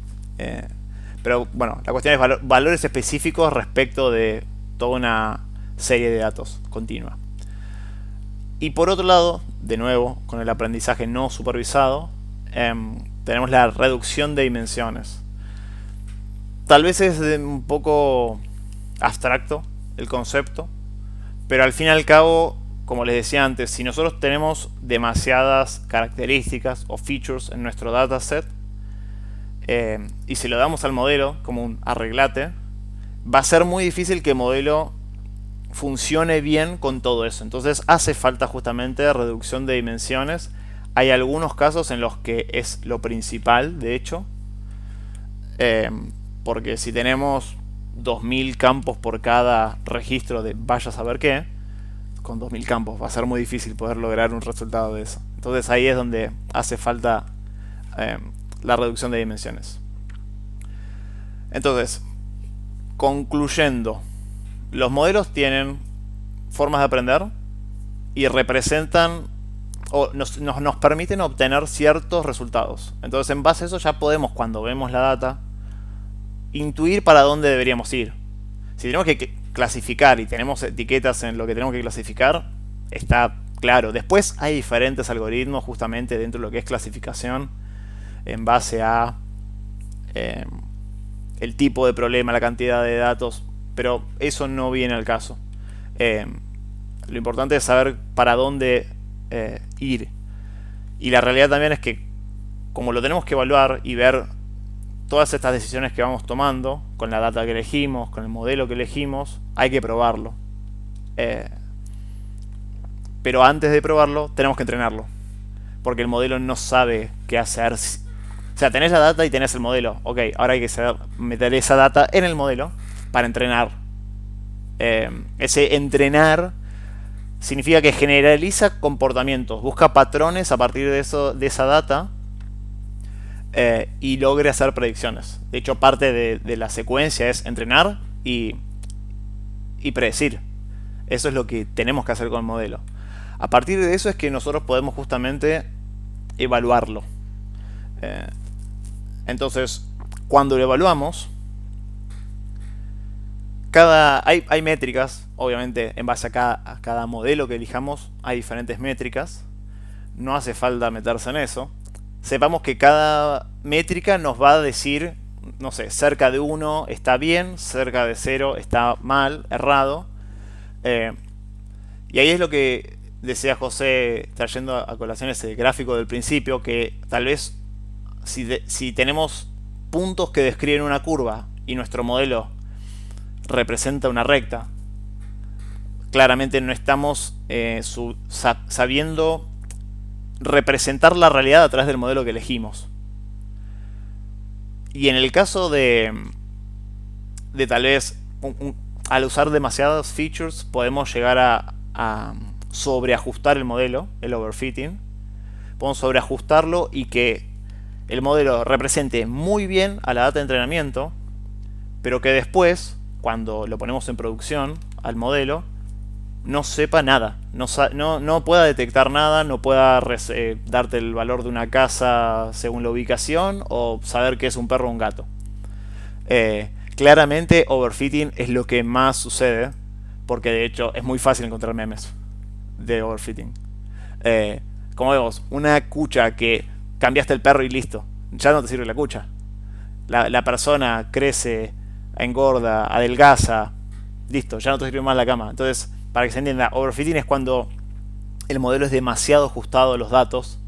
Pero bueno, la cuestión es valores específicos respecto de toda una serie de datos continua. Y por otro lado, de nuevo, con el aprendizaje no supervisado, tenemos la reducción de dimensiones. Tal vez es un poco abstracto el concepto, pero al fin y al cabo, como les decía antes, si nosotros tenemos demasiadas características o features en nuestro dataset, y se lo damos al modelo como un arreglate, va a ser muy difícil que el modelo funcione bien con todo eso. Entonces hace falta justamente reducción de dimensiones. Hay algunos casos en los que es lo principal, de hecho, porque si tenemos 2000 campos por cada registro de vaya a saber qué, con 2000 campos va a ser muy difícil poder lograr un resultado de eso. Entonces ahí es donde hace falta la reducción de dimensiones. Entonces, concluyendo, los modelos tienen formas de aprender y representan o nos permiten obtener ciertos resultados. Entonces, en base a eso ya podemos, cuando vemos la data, intuir para dónde deberíamos ir. Si tenemos que clasificar y tenemos etiquetas en lo que tenemos que clasificar, está claro. Después hay diferentes algoritmos justamente dentro de lo que es clasificación en base a el tipo de problema, la cantidad de datos, pero eso no viene al caso. Lo importante es saber para dónde ir. Y la realidad también es que como lo tenemos que evaluar y ver todas estas decisiones que vamos tomando con la data que elegimos, con el modelo que elegimos, hay que probarlo. Pero antes de probarlo tenemos que entrenarlo, porque el modelo no sabe qué hacer. O sea, tenés la data y tenés el modelo. Ok, ahora hay que saber meter esa data en el modelo para entrenar. Ese entrenar significa que generaliza comportamientos, busca patrones a partir de esa data y logre hacer predicciones. De hecho, parte de la secuencia es entrenar y predecir. Eso es lo que tenemos que hacer con el modelo. A partir de eso es que nosotros podemos justamente evaluarlo. Entonces, cuando lo evaluamos, hay métricas, obviamente en base a cada modelo que elijamos hay diferentes métricas. No hace falta meterse en eso. Sepamos que cada métrica nos va a decir, no sé, cerca de 1 está bien, cerca de 0 está mal, errado. Y ahí es lo que decía José, trayendo a colación ese gráfico del principio, que tal vez si tenemos puntos que describen una curva y nuestro modelo representa una recta, claramente no estamos sabiendo representar la realidad a través del modelo que elegimos. Y en el caso de tal vez al usar demasiadas features podemos llegar a sobreajustar el modelo, el overfitting. Podemos sobreajustarlo y que el modelo represente muy bien a la data de entrenamiento, pero que después, cuando lo ponemos en producción al modelo, no sepa nada, no pueda detectar nada, no pueda darte el valor de una casa según la ubicación o saber qué es un perro o un gato. Claramente overfitting es lo que más sucede, porque de hecho es muy fácil encontrar memes de overfitting. Como vemos, una cucha que cambiaste el perro y listo, ya no te sirve la cucha. La persona crece, engorda, adelgaza, listo, ya no te sirve más la cama. Entonces, para que se entienda, overfitting es cuando el modelo es demasiado ajustado a los datos.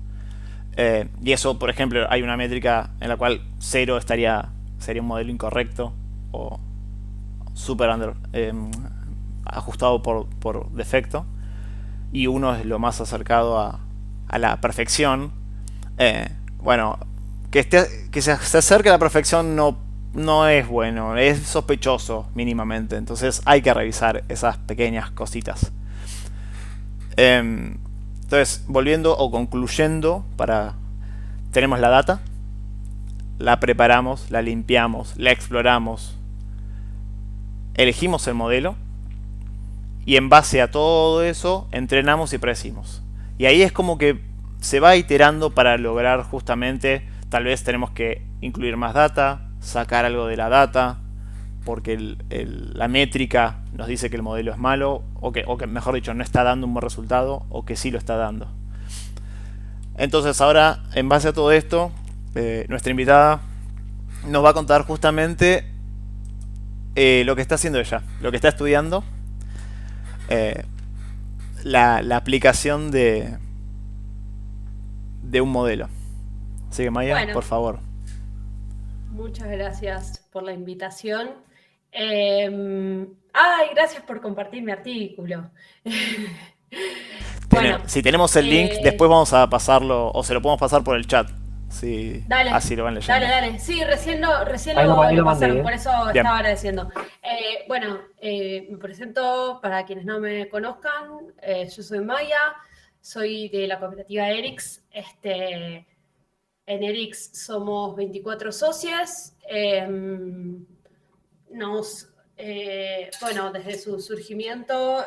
Y eso, por ejemplo, hay una métrica en la cual 0 sería un modelo incorrecto o super ajustado por defecto. Y 1 es lo más acercado a la perfección. Bueno, que se acerque a la perfección no es bueno, es sospechoso mínimamente. Entonces hay que revisar esas pequeñas cositas. Entonces, volviendo o concluyendo, tenemos la data, la preparamos, la limpiamos, la exploramos, elegimos el modelo y en base a todo eso entrenamos y predecimos. Y ahí es como que se va iterando para lograr justamente, tal vez tenemos que incluir más data, sacar algo de la data, porque la métrica nos dice que el modelo es malo, o que mejor dicho no está dando un buen resultado, o que sí lo está dando. Entonces ahora, en base a todo esto, nuestra invitada nos va a contar justamente lo que está haciendo ella, lo que está estudiando, la aplicación de un modelo. Así que Maya, Bueno, por favor. muchas gracias por la invitación. Gracias por compartir mi artículo. Bueno, Si tenemos el link, después vamos a pasarlo, o se lo podemos pasar por el chat. Sí, dale, así lo van leyendo. dale. Sí, recién Ahí lo lo mandé, pasaron, por eso Bien. estaba agradeciendo. Me presento para quienes no me conozcan. Yo soy Maya, soy de la cooperativa ERIX. En ERIX somos 24 socios. Desde su surgimiento,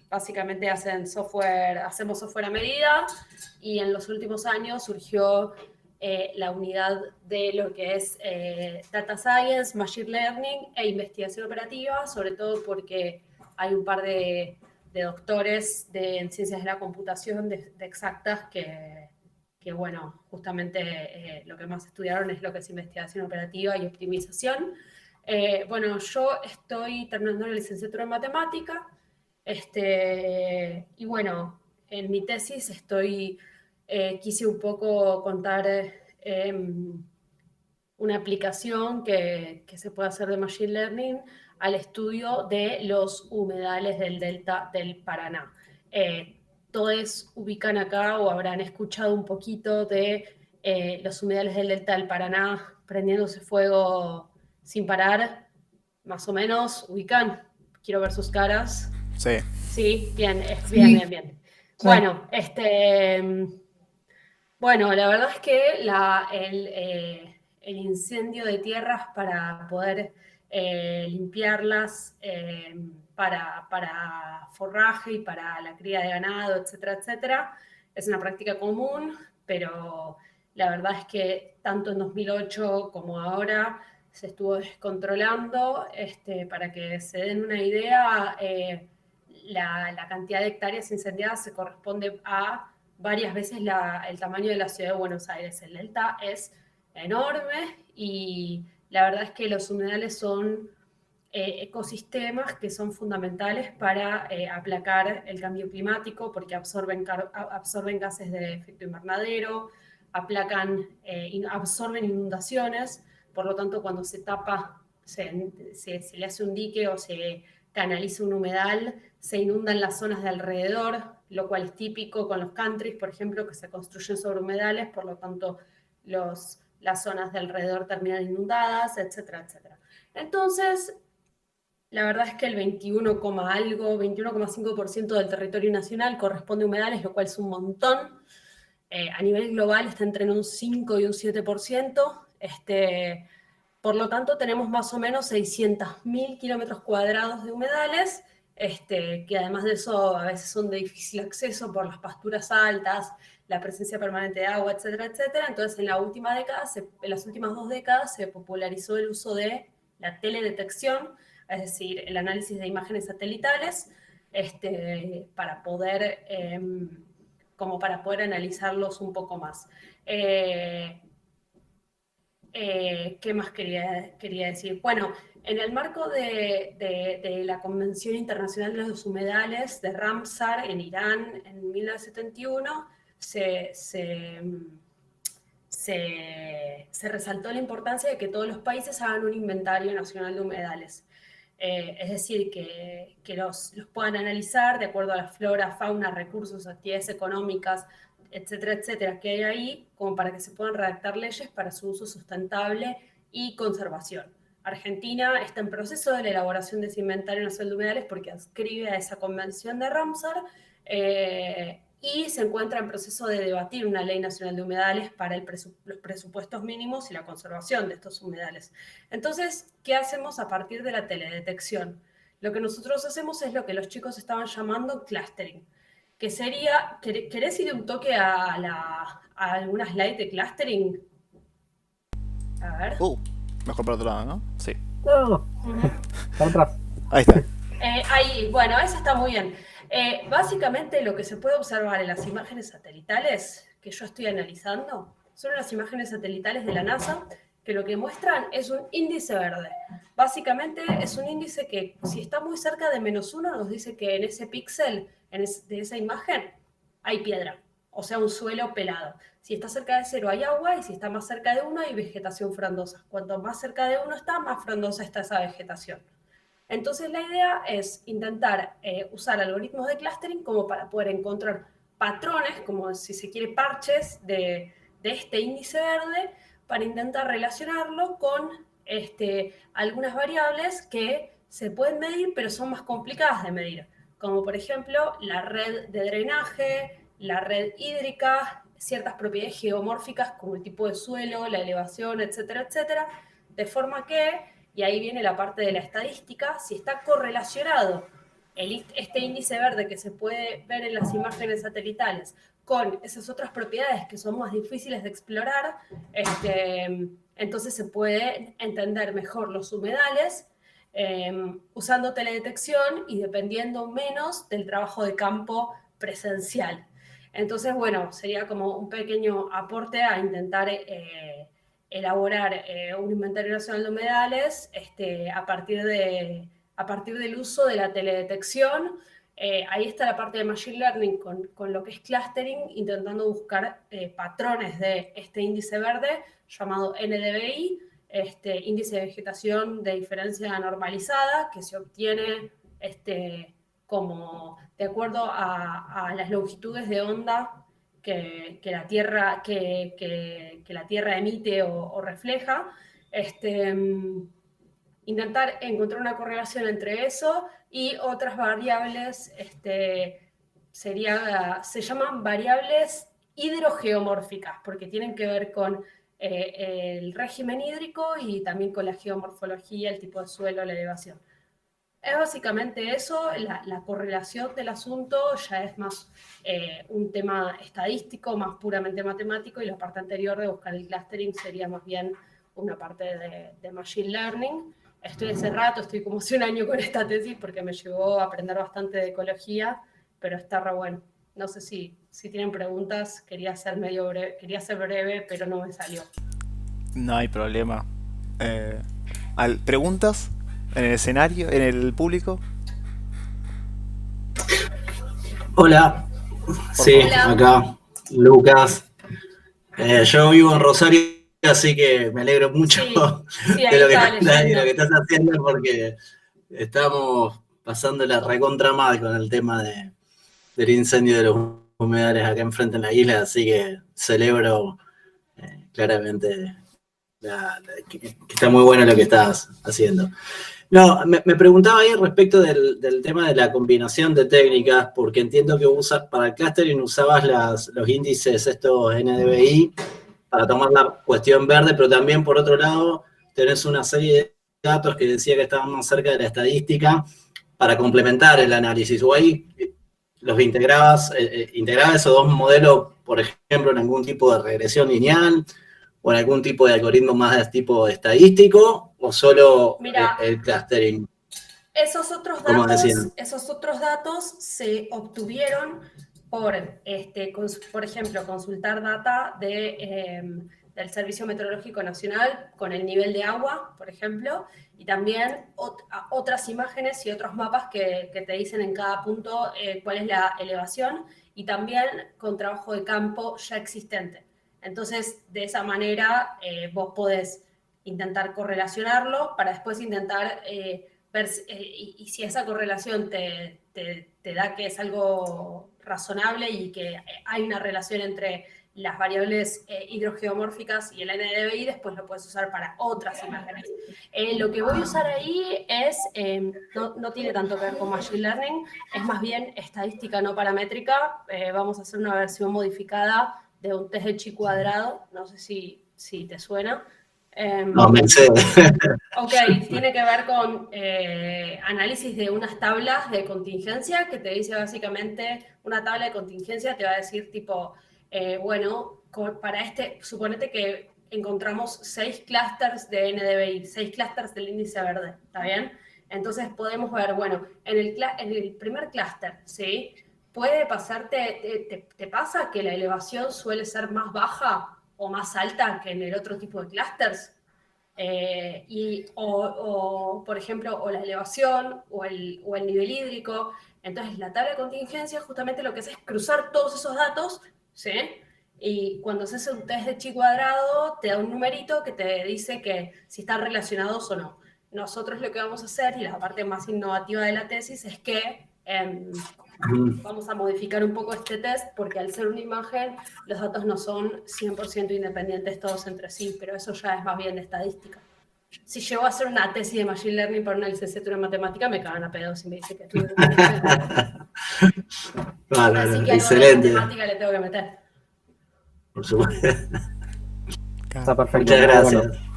básicamente hacemos software a medida, y en los últimos años surgió la unidad de lo que es Data Science, Machine Learning e investigación operativa, sobre todo porque hay un par de doctores en ciencias de la computación de exactas que justamente lo que más estudiaron es lo que es investigación operativa y optimización. Yo estoy terminando la licenciatura en matemática, en mi tesis quise un poco contar una aplicación que se puede hacer de Machine Learning al estudio de los humedales del delta del Paraná. Todos ubican acá o habrán escuchado un poquito de los humedales del delta del Paraná prendiéndose fuego sin parar, más o menos, ubican. Quiero ver sus caras. Sí. Sí, bien, Sí. bien. Sí. Bueno, la verdad es que el incendio de tierras para poder limpiarlas para forraje y para la cría de ganado, etcétera, es una práctica común, pero la verdad es que tanto en 2008 como ahora se estuvo descontrolando. Para que se den una idea, la cantidad de hectáreas incendiadas se corresponde a varias veces el tamaño de la ciudad de Buenos Aires. El delta es enorme y la verdad es que los humedales son ecosistemas que son fundamentales para aplacar el cambio climático, porque absorben gases de efecto invernadero, absorben inundaciones. Por lo tanto, cuando se tapa, se le hace un dique o se canaliza un humedal, se inundan las zonas de alrededor, lo cual es típico con los countries, por ejemplo, que se construyen sobre humedales. Por lo tanto, las zonas de alrededor terminan inundadas, etcétera. Entonces, la verdad es que el 21,5% del territorio nacional corresponde a humedales, lo cual es un montón. A nivel global está entre un 5 y un 7%. Por lo tanto, tenemos más o menos 600.000 kilómetros cuadrados de humedales, que además de eso a veces son de difícil acceso por las pasturas altas, la presencia permanente de agua, etcétera, etcétera. Entonces, en las últimas 2 décadas se popularizó el uso de la teledetección, es decir, el análisis de imágenes satelitales, para poder analizarlos un poco más. ¿Qué más quería decir? Bueno, en el marco de la Convención Internacional de los Humedales de Ramsar en Irán en 1971, se resaltó la importancia de que todos los países hagan un inventario nacional de humedales. Es decir, que los puedan analizar de acuerdo a la flora, fauna, recursos, actividades económicas, etcétera, etcétera, que hay ahí, como para que se puedan redactar leyes para su uso sustentable y conservación. Argentina está en proceso de la elaboración de ese inventario nacional de humedales porque adscribe a esa convención de Ramsar, y se encuentra en proceso de debatir una ley nacional de humedales para los presupuestos mínimos y la conservación de estos humedales. Entonces, ¿qué hacemos a partir de la teledetección? Lo que nosotros hacemos es lo que los chicos estaban llamando clustering, que sería, ¿querés ir un toque a alguna slide de clustering? A ver. Mejor para otro lado, ¿no? Sí. No, para atrás. Ahí está. Ahí, bueno, eso está muy bien. Básicamente lo que se puede observar en las imágenes satelitales que yo estoy analizando son las imágenes satelitales de la NASA, que lo que muestran es un índice verde. Básicamente es un índice que, si está muy cerca de -1, nos dice que en ese píxel de esa imagen hay piedra, o sea, un suelo pelado. Si está cerca de 0 hay agua, y si está más cerca de 1 hay vegetación frondosa. Cuanto más cerca de 1 está, más frondosa está esa vegetación. Entonces la idea es intentar usar algoritmos de clustering como para poder encontrar patrones, como si se quiere parches de este índice verde, para intentar relacionarlo con algunas variables que se pueden medir pero son más complicadas de medir, como por ejemplo la red de drenaje, la red hídrica, ciertas propiedades geomórficas como el tipo de suelo, la elevación, etcétera, etcétera, de forma que, y ahí viene la parte de la estadística, si está correlacionado este índice verde que se puede ver en las imágenes satelitales con esas otras propiedades que son más difíciles de explorar, entonces se puede entender mejor los humedales usando teledetección y dependiendo menos del trabajo de campo presencial. Entonces, bueno, sería como un pequeño aporte a intentar elaborar un inventario nacional de humedales a partir del uso de la teledetección. Ahí está la parte de Machine Learning con lo que es clustering, intentando buscar patrones de este índice verde llamado NDVI, índice de vegetación de diferencia normalizada, que se obtiene como de acuerdo a las longitudes de onda que la Tierra emite o refleja. Intentar encontrar una correlación entre eso y otras variables, se llaman variables hidrogeomórficas, porque tienen que ver con el régimen hídrico y también con la geomorfología, el tipo de suelo, la elevación. Es básicamente eso. La correlación del asunto ya es más un tema estadístico, más puramente matemático, y la parte anterior de buscar el clustering sería más bien una parte de Machine Learning. Estoy como hace un año con esta tesis porque me llevó a aprender bastante de ecología, pero está re bueno. No sé si tienen preguntas, quería ser breve, pero no me salió. No hay problema. ¿Preguntas en el escenario, en el público? Hola. Sí, Hola. acá, Lucas. Yo vivo en Rosario, así que me alegro mucho Sí, de lo que leyendo. estás haciendo, porque estamos pasando la recontra mal con el tema del incendio de los humedales acá enfrente en la isla, así que celebro claramente que está muy bueno lo que estás haciendo. No, me preguntaba ahí respecto del tema de la combinación de técnicas, porque entiendo que para el clustering usabas los índices estos NDVI para tomar la cuestión verde, pero también por otro lado tenés una serie de datos que decía que estaban más cerca de la estadística para complementar el análisis. O ahí los integrabas esos dos modelos, por ejemplo, en algún tipo de regresión lineal o en algún tipo de algoritmo más de tipo estadístico, o solo Mira, el clustering. esos Como decían. otros datos se obtuvieron por ejemplo, consultar data del Servicio Meteorológico Nacional con el nivel de agua, por ejemplo, y también otras imágenes y otros mapas que te dicen en cada punto cuál es la elevación, y también con trabajo de campo ya existente. Entonces, de esa manera, vos podés intentar correlacionarlo para después intentar ver, y si esa correlación te da que es algo razonable y que hay una relación entre las variables hidrogeomórficas y el NDVI, después lo puedes usar para otras imágenes. Lo que voy a usar ahí es, no tiene tanto que ver con Machine Learning, es más bien estadística no paramétrica. Vamos a hacer una versión modificada de un test de chi cuadrado, no sé si te suena. No, me sé. Ok, tiene que ver con análisis de unas tablas de contingencia, que te dice básicamente, una tabla de contingencia te va a decir tipo, bueno, para suponete que encontramos 6 clusters de NDVI, 6 clusters del índice verde, ¿está bien? Entonces podemos ver, bueno, en el primer clúster, ¿sí? Puede pasarte, te pasa que la elevación suele ser más baja o más alta que en el otro tipo de clusters. Por ejemplo, o la elevación o el nivel hídrico. Entonces, la tabla de contingencia justamente lo que hace es cruzar todos esos datos, ¿sí? Y cuando se hace un test de chi cuadrado, te da un numerito que te dice que si están relacionados o no. Nosotros lo que vamos a hacer, y la parte más innovativa de la tesis, es que vamos a modificar un poco este test, porque al ser una imagen, los datos no son 100% independientes todos entre sí, pero eso ya es más bien de estadística. Si llego a hacer una tesis de Machine Learning para una licenciatura en matemática, me cagan a pedos y me dicen que estudio Así que algo de matemática le tengo que meter. Por supuesto. Está perfecto. Muchas gracias. Bueno.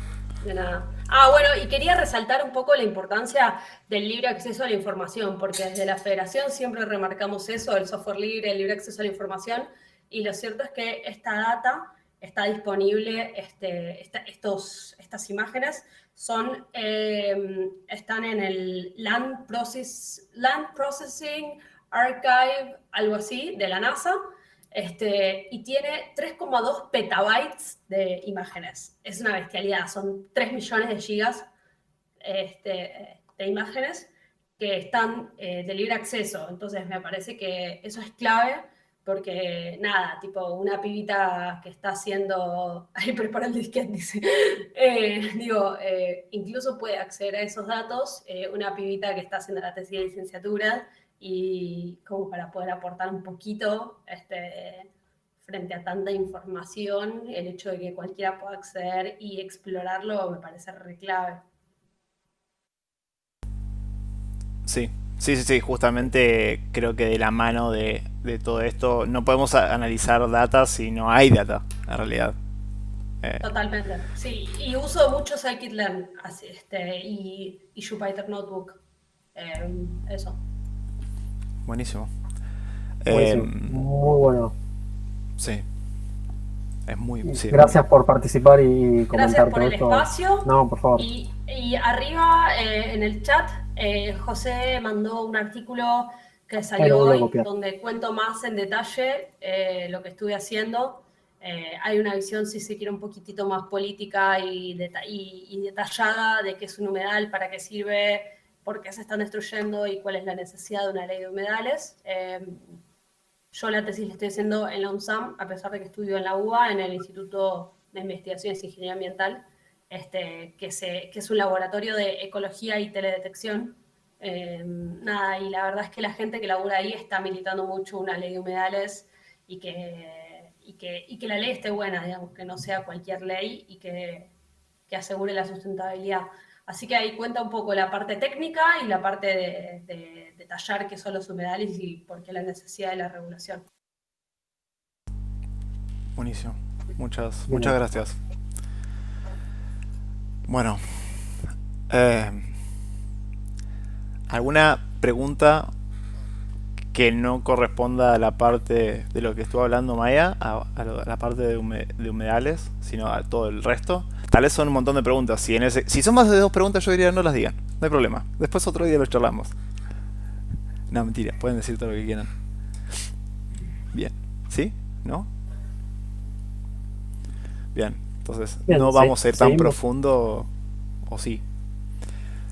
De nada. Bueno, y quería resaltar un poco la importancia del libre acceso a la información, porque desde la Federación siempre remarcamos eso, el software libre, el libre acceso a la información, y lo cierto es que esta data está disponible, estas imágenes están en el Land Processing Archive, algo así, de la NASA, y tiene 3,2 petabytes de imágenes. Es una bestialidad, son 3 millones de gigas de imágenes que están de libre acceso. Entonces me parece que eso es clave, porque nada, tipo una pibita que está haciendo, ahí prepara el disquete, dice, incluso puede acceder a esos datos una pibita que está haciendo la tesis de licenciatura, y como para poder aportar un poquito frente a tanta información, el hecho de que cualquiera pueda acceder y explorarlo me parece re clave. Sí, justamente creo que de la mano de todo esto no podemos analizar data si no hay data, en realidad. Totalmente, sí, y uso mucho scikit-learn y Jupyter Notebook, eso. Buenísimo. Muy bueno. Sí. Es muy... Sí, Gracias por participar y comentar Gracias por el esto. espacio. No, por favor. Y arriba en el chat, José mandó un artículo que salió hoy, donde cuento más en detalle lo que estuve haciendo. Hay una visión, si se quiere, un poquitito más política y detallada de qué es un humedal, para qué sirve, por qué se están destruyendo y cuál es la necesidad de una ley de humedales. Yo la tesis la estoy haciendo en la UNSAM, a pesar de que estudio en la UBA, en el Instituto de Investigaciones e Ingeniería Ambiental, que es un laboratorio de ecología y teledetección. Y la verdad es que la gente que labura ahí está militando mucho una ley de humedales, y que la ley esté buena, digamos, que no sea cualquier ley, y que asegure la sustentabilidad. Así que ahí cuenta un poco la parte técnica y la parte de detallar qué son los humedales y por qué la necesidad de la regulación. Buenísimo. Muchas gracias. Bueno, eh, ¿alguna pregunta que no corresponda a la parte de lo que estuvo hablando Maya, a la parte de humedales, sino a todo el resto? Tal vez son un montón de preguntas. Si son más de 2 preguntas, yo diría no las digan. No hay problema. Después otro día lo charlamos. No, mentira. Pueden decir todo lo que quieran. Bien. ¿Sí? ¿No? Bien. Entonces, Bien, no vamos a ir tan seguimos. profundo. ¿O sí?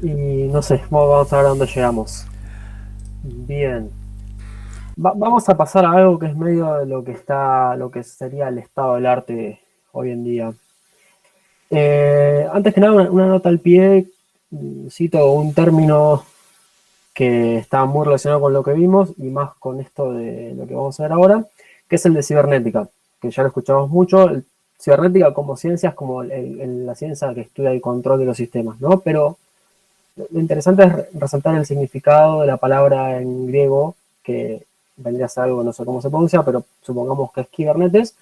Y no sé, vamos a ver a dónde llegamos. Bien. Vamos a pasar a algo que es medio de lo que sería el estado del arte hoy en día. Antes que nada, una nota al pie, cito un término que está muy relacionado con lo que vimos y más con esto de lo que vamos a ver ahora, que es el de cibernética, que ya lo escuchamos mucho. Cibernética como ciencia es como la ciencia que estudia el control de los sistemas, ¿no? Pero lo interesante es resaltar el significado de la palabra en griego, que vendría a ser algo, no sé cómo se pronuncia, pero supongamos que es Kubernetes,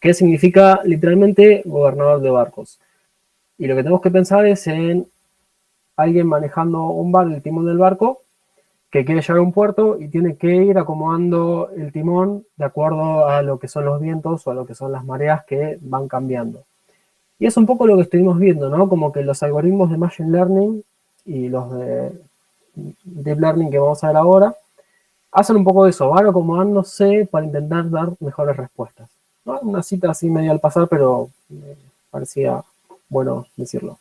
que significa literalmente gobernador de barcos. Y lo que tenemos que pensar es en alguien manejando un bar, el timón del barco, que quiere llegar a un puerto y tiene que ir acomodando el timón de acuerdo a lo que son los vientos o a lo que son las mareas que van cambiando. Y es un poco lo que estuvimos viendo, ¿no? Como que los algoritmos de Machine Learning y los de Deep Learning que vamos a ver ahora hacen un poco de eso, van acomodándose para intentar dar mejores respuestas, ¿no? Una cita así medio al pasar, pero me parecía bueno decirlo.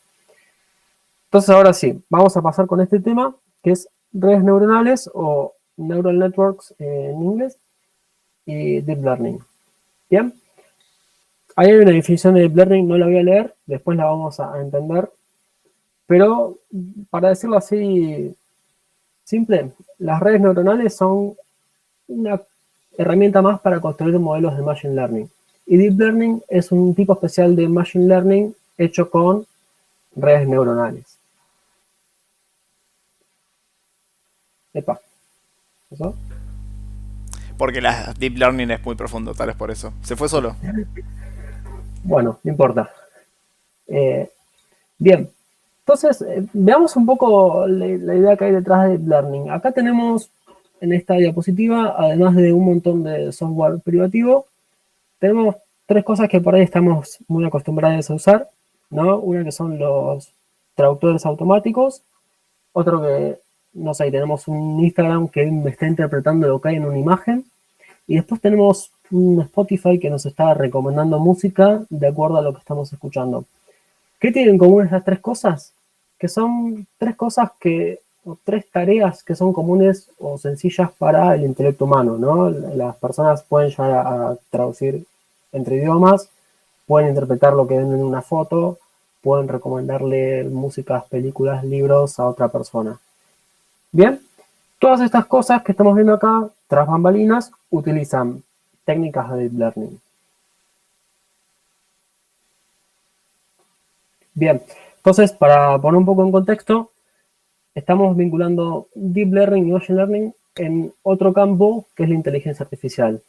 Entonces ahora sí, vamos a pasar con este tema, que es redes neuronales o neural networks en inglés y deep learning. Bien, ahí hay una definición de deep learning, no la voy a leer, después la vamos a entender, pero para decirlo así simple, las redes neuronales son una herramienta más para construir modelos de machine learning. Y deep learning es un tipo especial de machine learning hecho con redes neuronales. Epa, ¿eso? Porque la Deep Learning es muy profundo, tal vez por eso. Se fue solo. Bueno, no importa. Bien, entonces veamos un poco la idea que hay detrás de Deep Learning. Acá tenemos en esta diapositiva, además de un montón de software privativo, tenemos 3 cosas que por ahí estamos muy acostumbrados a usar, ¿no? Una que son los traductores automáticos, otro que, no sé, tenemos un Instagram que me está interpretando lo que hay en una imagen, y después tenemos un Spotify que nos está recomendando música de acuerdo a lo que estamos escuchando. ¿Qué tienen en común estas 3 cosas? Que son 3 cosas o 3 tareas que son comunes o sencillas para el intelecto humano, ¿no? Las personas pueden llegar a traducir entre idiomas, pueden interpretar lo que ven en una foto, pueden recomendarle músicas, películas, libros a otra persona. Bien, todas estas cosas que estamos viendo acá, tras bambalinas, utilizan técnicas de deep learning. Bien, entonces para poner un poco en contexto, estamos vinculando deep learning y machine learning en otro campo que es la inteligencia artificial.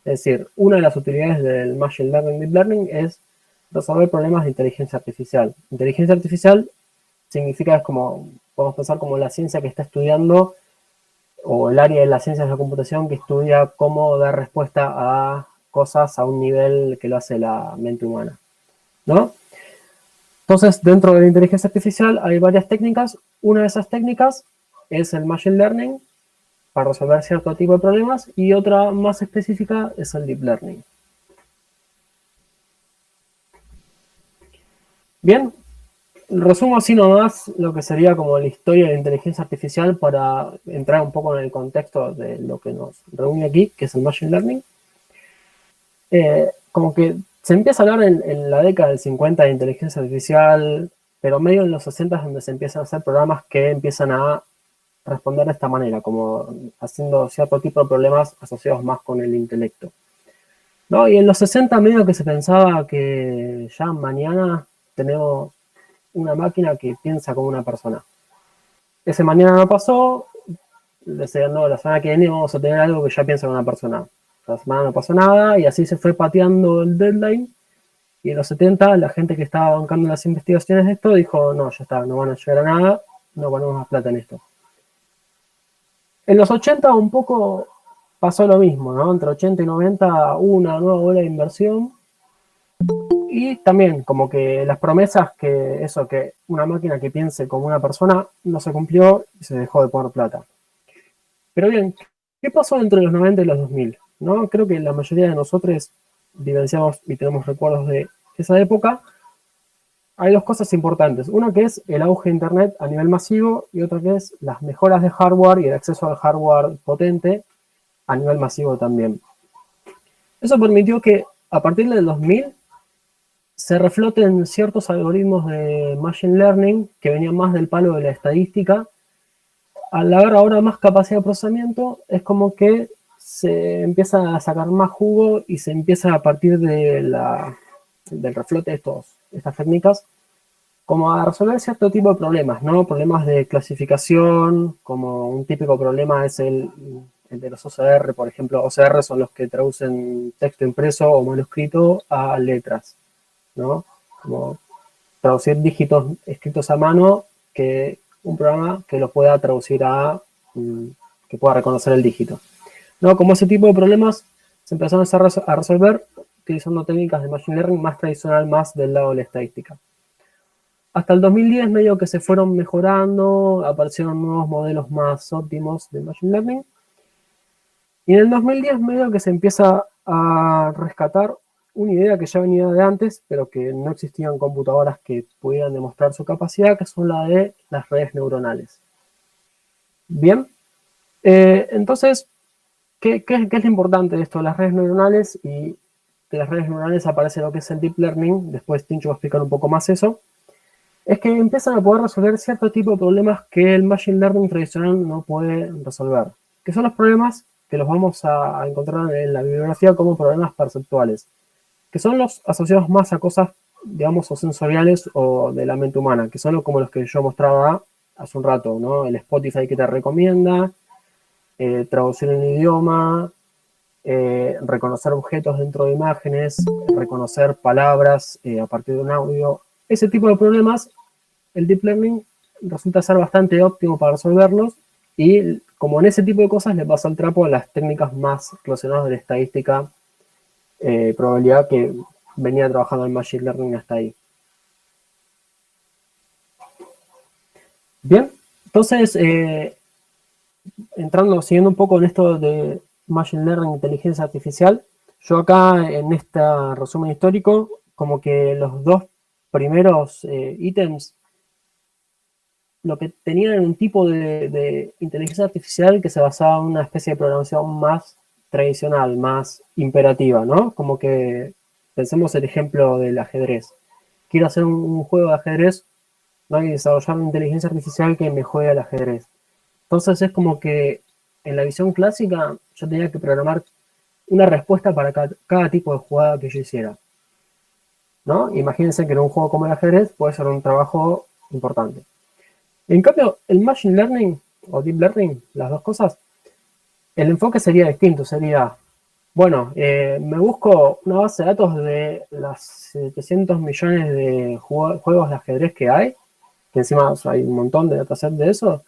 Es decir, una de las utilidades del machine learning y deep learning es resolver problemas de inteligencia artificial. Inteligencia artificial significa, es como, podemos pensar como la ciencia que está estudiando o el área de las ciencias de la computación que estudia cómo dar respuesta a cosas a un nivel que lo hace la mente humana, ¿no? Entonces, dentro de la inteligencia artificial hay varias técnicas. Una de esas técnicas es el machine learning para resolver cierto tipo de problemas y otra más específica es el deep learning. Bien, resumo así nomás lo que sería como la historia de la inteligencia artificial para entrar un poco en el contexto de lo que nos reúne aquí, que es el machine learning. Como que se empieza a hablar en la década del 50 de inteligencia artificial, pero medio en los 60 es donde se empiezan a hacer programas que empiezan a responder de esta manera, como haciendo cierto tipo de problemas asociados más con el intelecto, ¿no? Y en los 60 medio que se pensaba que ya mañana tenemos una máquina que piensa como una persona. Ese mañana no pasó, decían, no, la semana que viene vamos a tener algo que ya piensa como una persona. La semana no pasó nada y así se fue pateando el deadline Y en los 70 la gente que estaba bancando las investigaciones de esto dijo, no, ya está, no van a llegar a nada, no ponemos más plata en esto. En los 80 un poco pasó lo mismo, ¿no? Entre 80 y 90 hubo una nueva ola de inversión y también como que las promesas que una máquina que piense como una persona no se cumplió y se dejó de poner plata. Pero bien, ¿qué pasó entre los 90 y los 2000? ¿No? Creo que la mayoría de nosotros vivenciamos y tenemos recuerdos de esa época. Hay dos cosas importantes. Una que es el auge de Internet a nivel masivo y otra que es las mejoras de hardware y el acceso al hardware potente a nivel masivo también. Eso permitió que a partir del 2000 se refloten ciertos algoritmos de Machine Learning que venían más del palo de la estadística. Al haber ahora más capacidad de procesamiento, es como que se empieza a sacar más jugo y se empieza a partir del reflote de estas técnicas como a resolver cierto tipo de problemas, ¿no? Problemas de clasificación, como un típico problema es el de los OCR, por ejemplo. OCR son los que traducen texto impreso o manuscrito a letras, ¿no? Como traducir dígitos escritos a mano, que un programa que los pueda traducir que pueda reconocer el dígito. ¿No? Como ese tipo de problemas se empezaron a resolver utilizando técnicas de Machine Learning más tradicional, más del lado de la estadística. Hasta el 2010 medio que se fueron mejorando, aparecieron nuevos modelos más óptimos de Machine Learning. Y en el 2010 medio que se empieza a rescatar una idea que ya venía de antes, pero que no existían computadoras que pudieran demostrar su capacidad, que son la de las redes neuronales. Bien, entonces, ¿qué es lo importante de esto de las redes neuronales? Y de las redes neuronales aparece lo que es el Deep Learning, después Tincho va a explicar un poco más eso. Es que empiezan a poder resolver cierto tipo de problemas que el Machine Learning tradicional no puede resolver, que son los problemas que los vamos a encontrar en la bibliografía como problemas perceptuales, que son los asociados más a cosas, digamos, o sensoriales o de la mente humana, que son como los que yo mostraba hace un rato, ¿no? El Spotify que te recomienda, traducir un idioma, reconocer objetos dentro de imágenes, reconocer palabras a partir de un audio. Ese tipo de problemas, el Deep Learning resulta ser bastante óptimo para resolverlos y como en ese tipo de cosas le pasa el trapo a las técnicas más relacionadas de la estadística, probabilidad que venía trabajando el Machine Learning hasta ahí. Bien, entonces, siguiendo un poco en esto de Machine Learning, inteligencia artificial, yo acá en este resumen histórico, como que los dos primeros ítems, lo que tenían era un tipo de inteligencia artificial que se basaba en una especie de programación más tradicional, más imperativa, ¿no? Como que pensemos el ejemplo del ajedrez. Quiero hacer un juego de ajedrez, no hay que desarrollar una inteligencia artificial que me juegue al ajedrez. Entonces es como que en la visión clásica yo tenía que programar una respuesta para cada tipo de jugada que yo hiciera, ¿no? Imagínense que en un juego como el ajedrez puede ser un trabajo importante. En cambio, el Machine Learning o Deep Learning, las dos cosas, el enfoque sería distinto, sería, bueno, me busco una base de datos de las 700 millones de juegos de ajedrez que hay, que encima hay un montón de dataset de eso,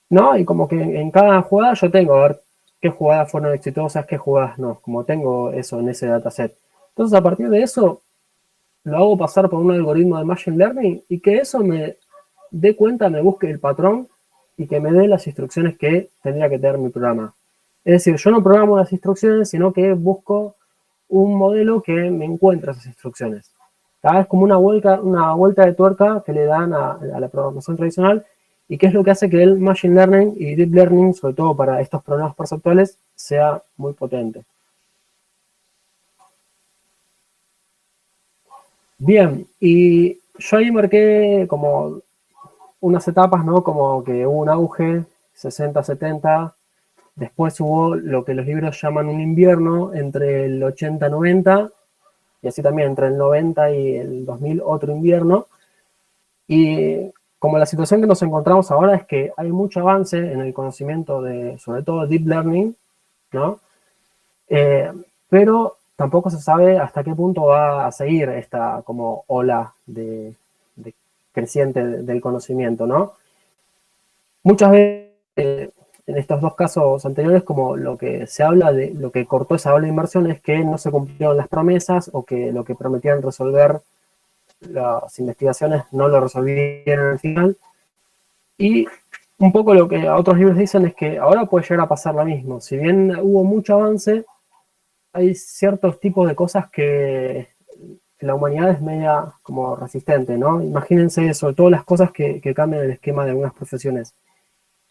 ¿no? Y como que en cada jugada yo tengo, a ver qué jugadas fueron exitosas, qué jugadas no, como tengo eso en ese dataset. Entonces, a partir de eso, lo hago pasar por un algoritmo de Machine Learning y que eso me dé cuenta, me busque el patrón y que me dé las instrucciones que tendría que tener mi programa. Es decir, yo no programo las instrucciones, sino que busco un modelo que me encuentre esas instrucciones. Es como una vuelta de tuerca que le dan a la programación tradicional y que es lo que hace que el Machine Learning y Deep Learning, sobre todo para estos problemas perceptuales, sea muy potente. Bien, y yo ahí marqué como unas etapas, ¿no? Como que hubo un auge, 60, 70, después hubo lo que los libros llaman un invierno entre el 80, 90, y así también entre el 90 y el 2000 otro invierno, y como la situación que nos encontramos ahora es que hay mucho avance en el conocimiento de, sobre todo, Deep Learning, ¿no? Pero tampoco se sabe hasta qué punto va a seguir esta como ola de creciente del conocimiento, ¿no? Muchas veces, en estos dos casos anteriores, como lo que se habla de lo que cortó esa ola de inversión es que no se cumplieron las promesas o que lo que prometían resolver las investigaciones no lo resolvieron al final. Y un poco lo que otros libros dicen es que ahora puede llegar a pasar lo mismo. Si bien hubo mucho avance, hay ciertos tipos de cosas que la humanidad es media como resistente, ¿no? Imagínense sobre todo las cosas que cambian el esquema de algunas profesiones.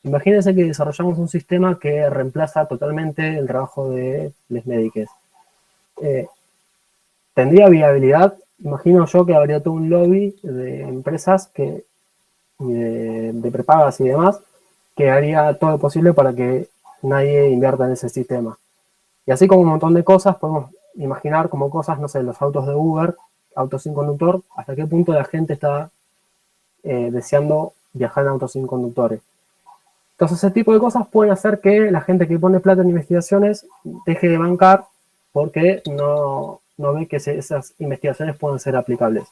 Imagínense que desarrollamos un sistema que reemplaza totalmente el trabajo de los médicos. ¿Tendría viabilidad? Imagino yo que habría todo un lobby de empresas de prepagas y demás que haría todo lo posible para que nadie invierta en ese sistema. Y así como un montón de cosas, podemos imaginar como cosas, no sé, los autos de Uber, autos sin conductor, hasta qué punto la gente está deseando viajar en autos sin conductores. Entonces, ese tipo de cosas pueden hacer que la gente que pone plata en investigaciones deje de bancar porque no ve que esas investigaciones pueden ser aplicables.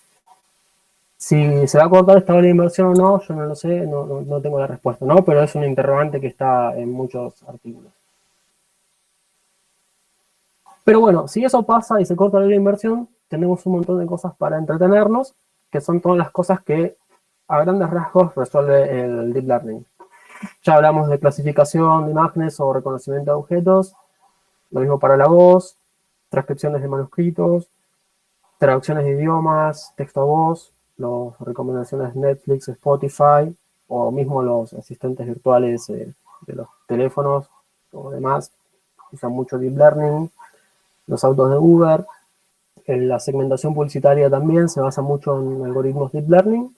Si se va a cortar esta ola de inversión o no, yo no lo sé, no tengo la respuesta, ¿no? Pero es un interrogante que está en muchos artículos. Pero bueno, si eso pasa y se corta la ola de inversión, tenemos un montón de cosas para entretenernos, que son todas las cosas que a grandes rasgos resuelve el Deep Learning. Ya hablamos de clasificación de imágenes o reconocimiento de objetos, lo mismo para la voz, transcripciones de manuscritos, traducciones de idiomas, texto a voz, las recomendaciones Netflix, Spotify, o mismo los asistentes virtuales de los teléfonos o demás, usan mucho Deep Learning, los autos de Uber, la segmentación publicitaria también se basa mucho en algoritmos Deep Learning,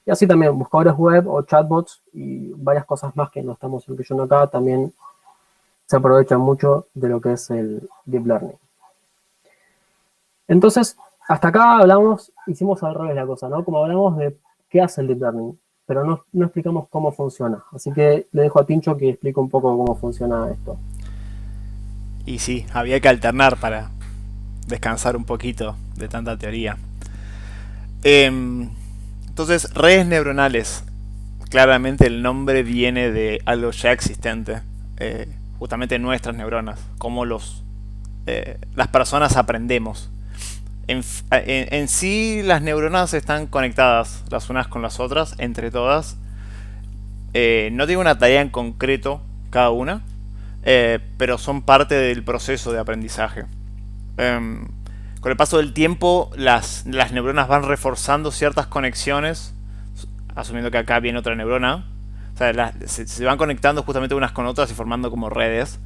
y así también buscadores web o chatbots y varias cosas más que no estamos incluyendo acá también se aprovechan mucho de lo que es el Deep Learning. Entonces, hasta acá hicimos al revés la cosa, ¿no? Como hablamos de qué hace el Deep Learning, pero no explicamos cómo funciona. Así que le dejo a Tincho que explique un poco cómo funciona esto. Y sí, había que alternar para descansar un poquito de tanta teoría. Entonces, redes neuronales. Claramente el nombre viene de algo ya existente. Justamente nuestras neuronas. Cómo las personas aprendemos. En sí, las neuronas están conectadas las unas con las otras, entre todas. No tienen una tarea en concreto cada una, pero son parte del proceso de aprendizaje. Con el paso del tiempo, las neuronas van reforzando ciertas conexiones, asumiendo que acá viene otra neurona. O sea, se van conectando justamente unas con otras y formando como redes.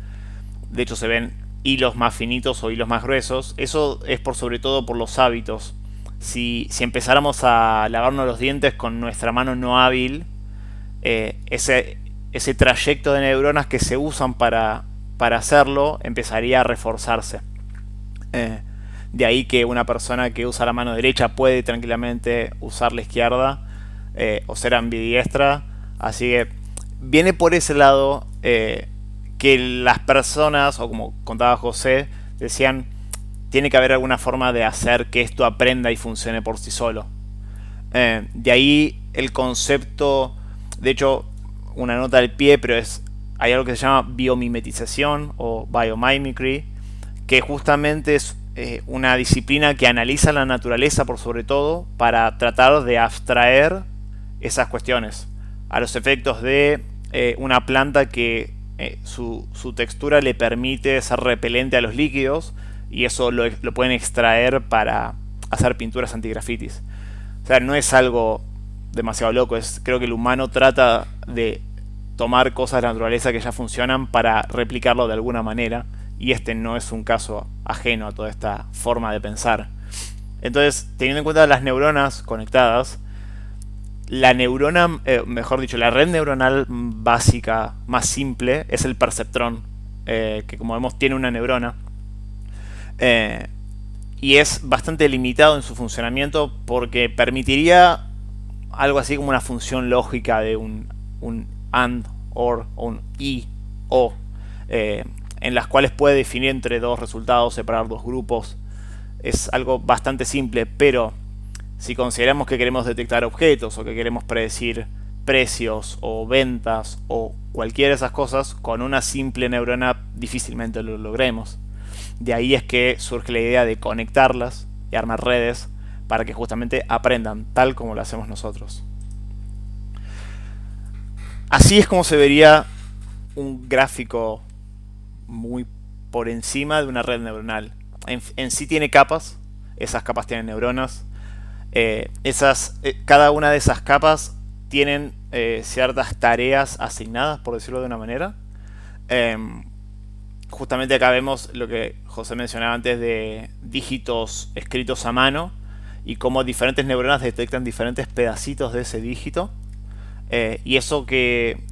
De hecho, se ven hilos más finitos o hilos más gruesos. Eso es sobre todo por los hábitos. Si empezáramos a lavarnos los dientes con nuestra mano no hábil, ese trayecto de neuronas que se usan para hacerlo empezaría a reforzarse. De ahí que una persona que usa la mano derecha puede tranquilamente usar la izquierda o ser ambidiestra. Así que viene por ese lado que las personas, o como contaba José, decían, tiene que haber alguna forma de hacer que esto aprenda y funcione por sí solo. De ahí el concepto, de hecho, una nota al pie, pero hay algo que se llama biomimetización o biomimicry, que justamente es una disciplina que analiza la naturaleza por sobre todo para tratar de abstraer esas cuestiones a los efectos de una planta que su textura le permite ser repelente a los líquidos y eso lo pueden extraer para hacer pinturas antigrafitis. O sea, no es algo demasiado loco, creo que el humano trata de tomar cosas de la naturaleza que ya funcionan para replicarlo de alguna manera, y este no es un caso ajeno a toda esta forma de pensar. Entonces, teniendo en cuenta las neuronas conectadas, la neurona, mejor dicho, la red neuronal básica más simple es el perceptrón, que como vemos tiene una neurona, y es bastante limitado en su funcionamiento porque permitiría algo así como una función lógica de un AND, OR o un I, O. en las cuales puede definir entre dos resultados, separar dos grupos. Es algo bastante simple, pero si consideramos que queremos detectar objetos o que queremos predecir precios o ventas o cualquiera de esas cosas, con una simple neurona difícilmente lo logremos. De ahí es que surge la idea de conectarlas y armar redes para que justamente aprendan tal como lo hacemos nosotros. Así es como se vería un gráfico muy por encima de una red neuronal. En sí tiene capas, esas capas tienen neuronas. Cada una de esas capas tienen ciertas tareas asignadas, por decirlo de una manera. Justamente acá vemos lo que José mencionaba antes de dígitos escritos a mano y cómo diferentes neuronas detectan diferentes pedacitos de ese dígito. Y eso que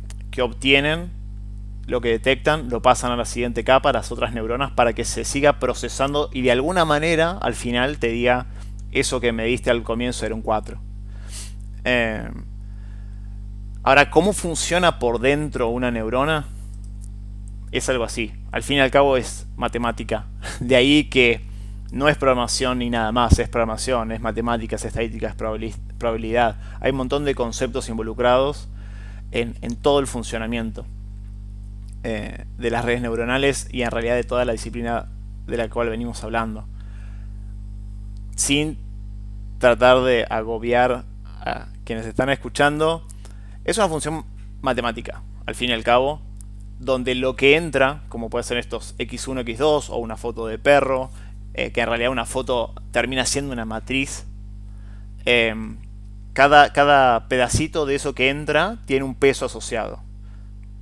obtienen, lo que detectan, lo pasan a la siguiente capa, a las otras neuronas, para que se siga procesando y de alguna manera al final te diga: eso que me diste al comienzo era un 4. Ahora, ¿cómo funciona por dentro una neurona? Es algo así. Al fin y al cabo es matemática. De ahí que no es programación ni nada más. Es programación, es matemáticas, es estadística, es probabilidad. Hay un montón de conceptos involucrados en todo el funcionamiento de las redes neuronales y en realidad de toda la disciplina de la cual venimos hablando. Sin tratar de agobiar a quienes están escuchando, es una función matemática, al fin y al cabo, donde lo que entra, como puede ser estos x1, x2 o una foto de perro, que en realidad una foto termina siendo una matriz, cada pedacito de eso que entra tiene un peso asociado,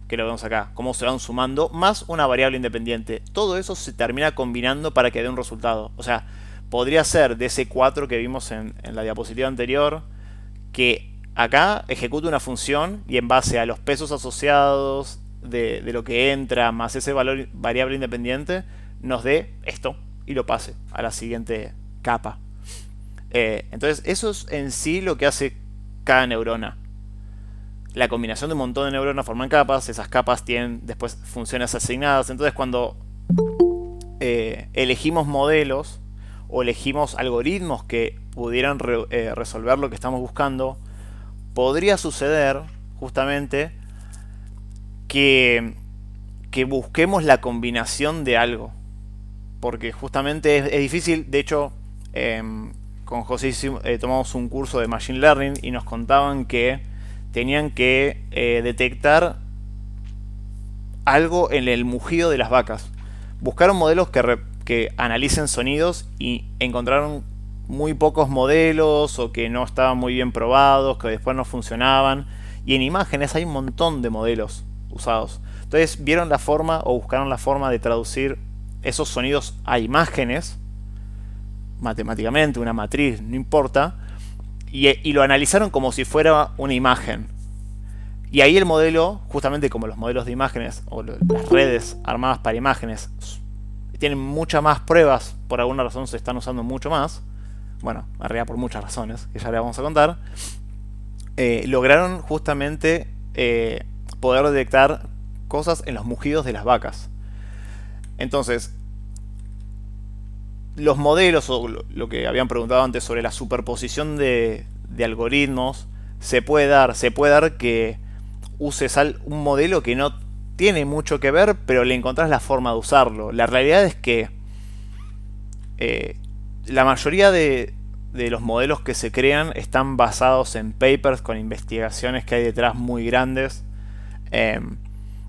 que lo vemos acá, cómo se van sumando, más una variable independiente. Todo eso se termina combinando para que dé un resultado. O sea, podría ser de ese 4 que vimos en la diapositiva anterior, que acá ejecute una función y en base a los pesos asociados de lo que entra más ese valor variable independiente nos dé esto y lo pase a la siguiente capa. Entonces eso es en sí lo que hace cada neurona. La combinación de un montón de neuronas forman capas, esas capas tienen después funciones asignadas. Entonces cuando elegimos modelos o elegimos algoritmos que pudieran resolver lo que estamos buscando, podría suceder justamente que busquemos la combinación de algo, porque justamente es difícil. De hecho, con José tomamos un curso de Machine Learning y nos contaban que tenían que detectar algo en el mugido de las vacas. Buscaron modelos que analicen sonidos y encontraron muy pocos modelos o que no estaban muy bien probados, que después no funcionaban. Y en imágenes hay un montón de modelos usados. Entonces vieron la forma o buscaron la forma de traducir esos sonidos a imágenes matemáticamente, una matriz, no importa, y lo analizaron como si fuera una imagen. Y ahí el modelo, justamente como los modelos de imágenes o las redes armadas para imágenes tienen muchas más pruebas, por alguna razón se están usando mucho más, bueno, en realidad por muchas razones que ya le vamos a contar, lograron justamente poder detectar cosas en los mugidos de las vacas. Entonces, los modelos, o lo que habían preguntado antes sobre la superposición de algoritmos, se puede dar que uses un modelo que no tiene mucho que ver, pero le encontrás la forma de usarlo. La realidad es que la mayoría de los modelos que se crean están basados en papers con investigaciones que hay detrás muy grandes.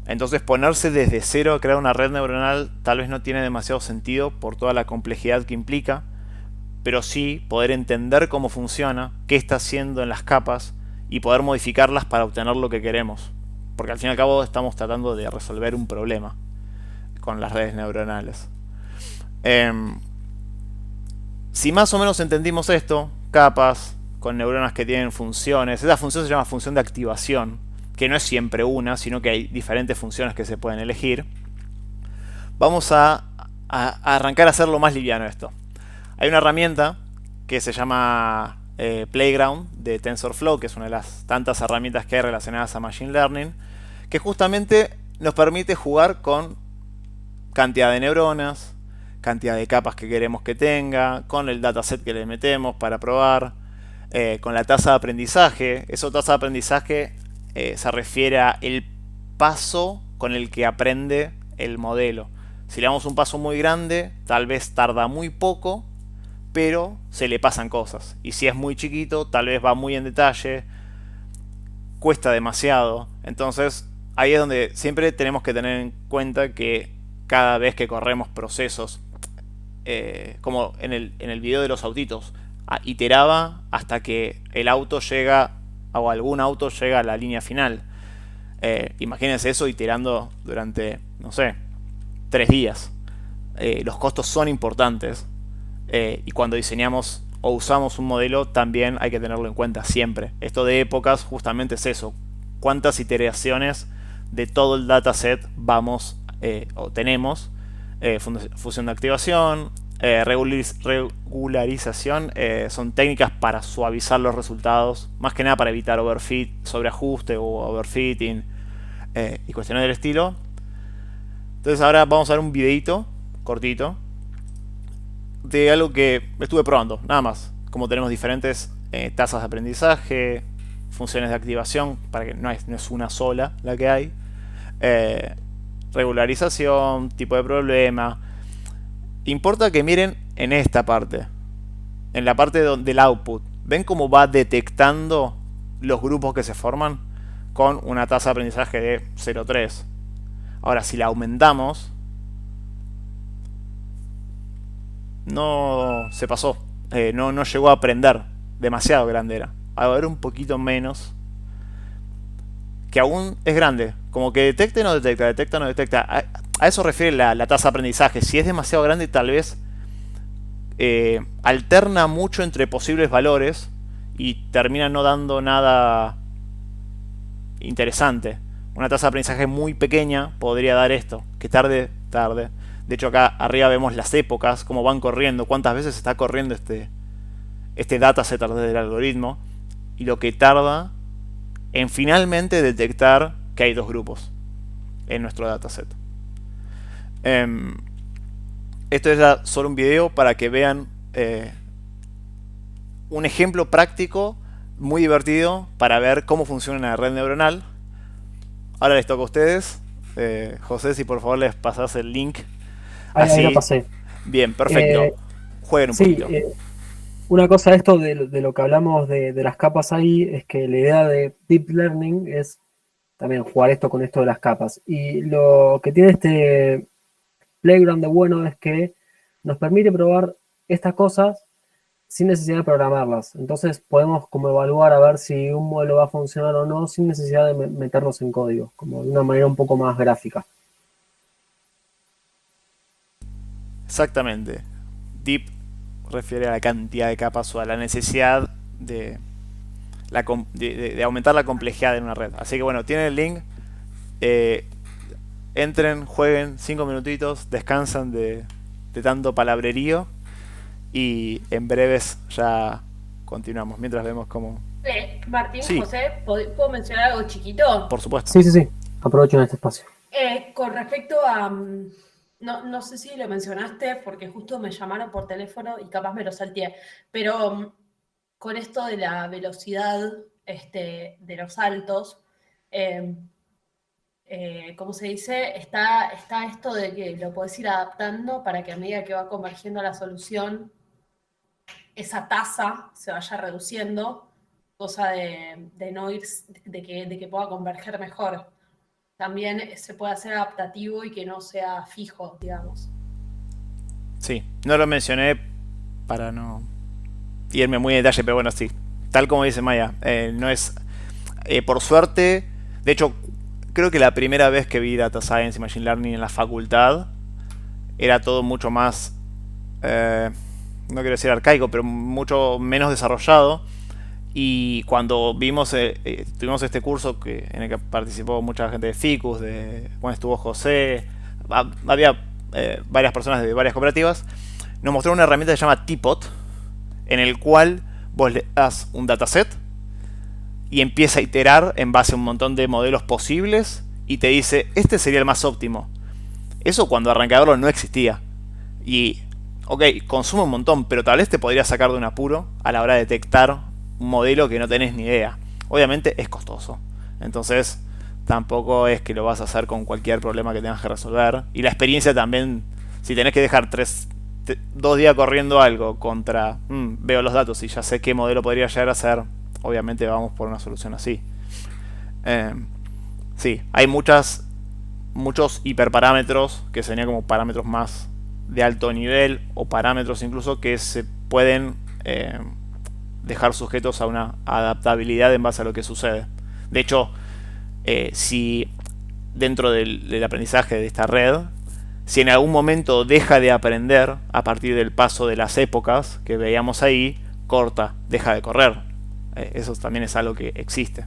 Entonces ponerse desde cero a crear una red neuronal tal vez no tiene demasiado sentido por toda la complejidad que implica, pero sí poder entender cómo funciona, qué está haciendo en las capas y poder modificarlas para obtener lo que queremos. Porque al fin y al cabo estamos tratando de resolver un problema con las redes neuronales. Si más o menos entendimos esto, capas con neuronas que tienen funciones, esa función se llama función de activación, que no es siempre una, sino que hay diferentes funciones que se pueden elegir. Vamos a arrancar a hacerlo más liviano esto. Hay una herramienta que se llama Playground de TensorFlow, que es una de las tantas herramientas que hay relacionadas a Machine Learning, que justamente nos permite jugar con cantidad de neuronas, cantidad de capas que queremos que tenga, con el dataset que le metemos para probar, con la tasa de aprendizaje. Esa tasa de aprendizaje se refiere a el paso con el que aprende el modelo. Si le damos un paso muy grande, tal vez tarda muy poco, pero se le pasan cosas. Y si es muy chiquito, tal vez va muy en detalle, cuesta demasiado. Entonces, ahí es donde siempre tenemos que tener en cuenta que cada vez que corremos procesos, como en el video de los autitos, iteraba hasta que el auto llega, o algún auto llega a la línea final. Imagínense eso iterando durante, no sé, 3 días. Los costos son importantes, y cuando diseñamos o usamos un modelo también hay que tenerlo en cuenta siempre. Esto de épocas justamente es eso: cuántas iteraciones de todo el dataset vamos o tenemos. Fusión de activación, regularización, son técnicas para suavizar los resultados, más que nada para evitar overfit, sobreajuste o overfitting, y cuestiones del estilo. Entonces ahora vamos a ver un videito cortito de algo que estuve probando, nada más. Como tenemos diferentes tasas de aprendizaje, funciones de activación, para que no es una sola la que hay, regularización, tipo de problema. Importa que miren en esta parte, en la parte del output. ¿Ven cómo va detectando los grupos que se forman? Con una tasa de aprendizaje de 0,3. Ahora, si la aumentamos, no se pasó, no llegó a aprender, demasiado grande era. A ver, un poquito menos, que aún es grande, como que detecta y no detecta, detecta, no detecta. A eso refiere la tasa de aprendizaje. Si es demasiado grande, tal vez alterna mucho entre posibles valores y termina no dando nada interesante. Una tasa de aprendizaje muy pequeña podría dar esto, que tarde. De hecho, acá arriba vemos las épocas, cómo van corriendo, cuántas veces está corriendo este dataset del algoritmo, y lo que tarda en finalmente detectar que hay 2 grupos en nuestro dataset. Esto es solo un video para que vean un ejemplo práctico muy divertido para ver cómo funciona una red neuronal. Ahora les toca a ustedes. José, si por favor les pasas el link. Ahí lo pasé. Bien, perfecto. Jueguen un poquito. Una cosa de esto, de lo que hablamos de las capas ahí, es que la idea de Deep Learning es también jugar esto con esto de las capas. Y lo que tiene este Playground de bueno es que nos permite probar estas cosas sin necesidad de programarlas. Entonces podemos como evaluar a ver si un modelo va a funcionar o no sin necesidad de meternos en código, como de una manera un poco más gráfica. Exactamente. Deep refiere a la cantidad de capas o a la necesidad de aumentar la complejidad en una red. Así que bueno, tienen el link. Entren, jueguen 5 minutitos, descansan de tanto palabrerío y en breves ya continuamos, mientras vemos cómo... Martín, Sí. José, ¿puedo mencionar algo chiquito? Por supuesto. Sí. Aprovechen este espacio. Con respecto a... No sé si lo mencionaste porque justo me llamaron por teléfono y capaz me lo salteé, pero con esto de la velocidad de los saltos, ¿cómo se dice? Está esto de que lo podés ir adaptando para que a medida que va convergiendo la solución, esa tasa se vaya reduciendo, cosa de no ir, de que pueda converger mejor. También se puede hacer adaptativo y que no sea fijo, digamos. Sí, no lo mencioné para no irme muy en detalle, pero bueno, sí. Tal como dice Maya, no es... por suerte, de hecho, creo que la primera vez que vi Data Science y Machine Learning en la facultad, era todo mucho más... no quiero decir arcaico, pero mucho menos desarrollado. Y cuando tuvimos este curso en el que participó mucha gente de Ficus, bueno, estuvo José, había varias personas de varias cooperativas, nos mostró una herramienta que se llama Teapot, en el cual vos le das un dataset y empieza a iterar en base a un montón de modelos posibles y te dice, este sería el más óptimo. Eso cuando arranqué a verlo no existía. Y, ok, consume un montón, pero tal vez te podría sacar de un apuro a la hora de detectar un modelo que no tenés ni idea. Obviamente es costoso. Entonces, tampoco es que lo vas a hacer con cualquier problema que tengas que resolver. Y la experiencia también, si tenés que dejar 2 días corriendo algo contra, veo los datos y ya sé qué modelo podría llegar a ser, obviamente vamos por una solución así. Sí, hay muchos hiperparámetros que serían como parámetros más de alto nivel, o parámetros incluso que se pueden dejar sujetos a una adaptabilidad en base a lo que sucede. De hecho, si dentro del aprendizaje de esta red, si en algún momento deja de aprender a partir del paso de las épocas que veíamos ahí, corta, deja de correr. Eso también es algo que existe.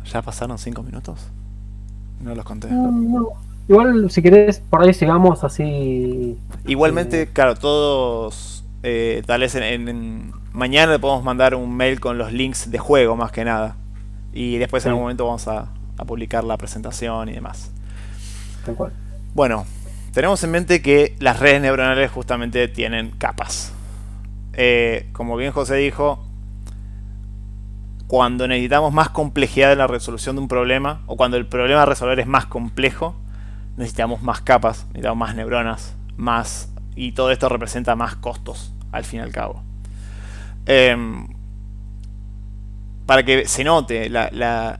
¿Ya pasaron 5 minutos? No los conté. No. Igual, si querés, por ahí sigamos así. Igualmente, claro, todos, tal vez mañana le podemos mandar un mail con los links de juego, más que nada. Y después en algún momento vamos a publicar la presentación y demás. Tal cual. Bueno, tenemos en mente que las redes neuronales justamente tienen capas. Como bien José dijo, cuando necesitamos más complejidad en la resolución de un problema, o cuando el problema a resolver es más complejo, necesitamos más capas, necesitamos más neuronas, y todo esto representa más costos, al fin y al cabo. Para que se note la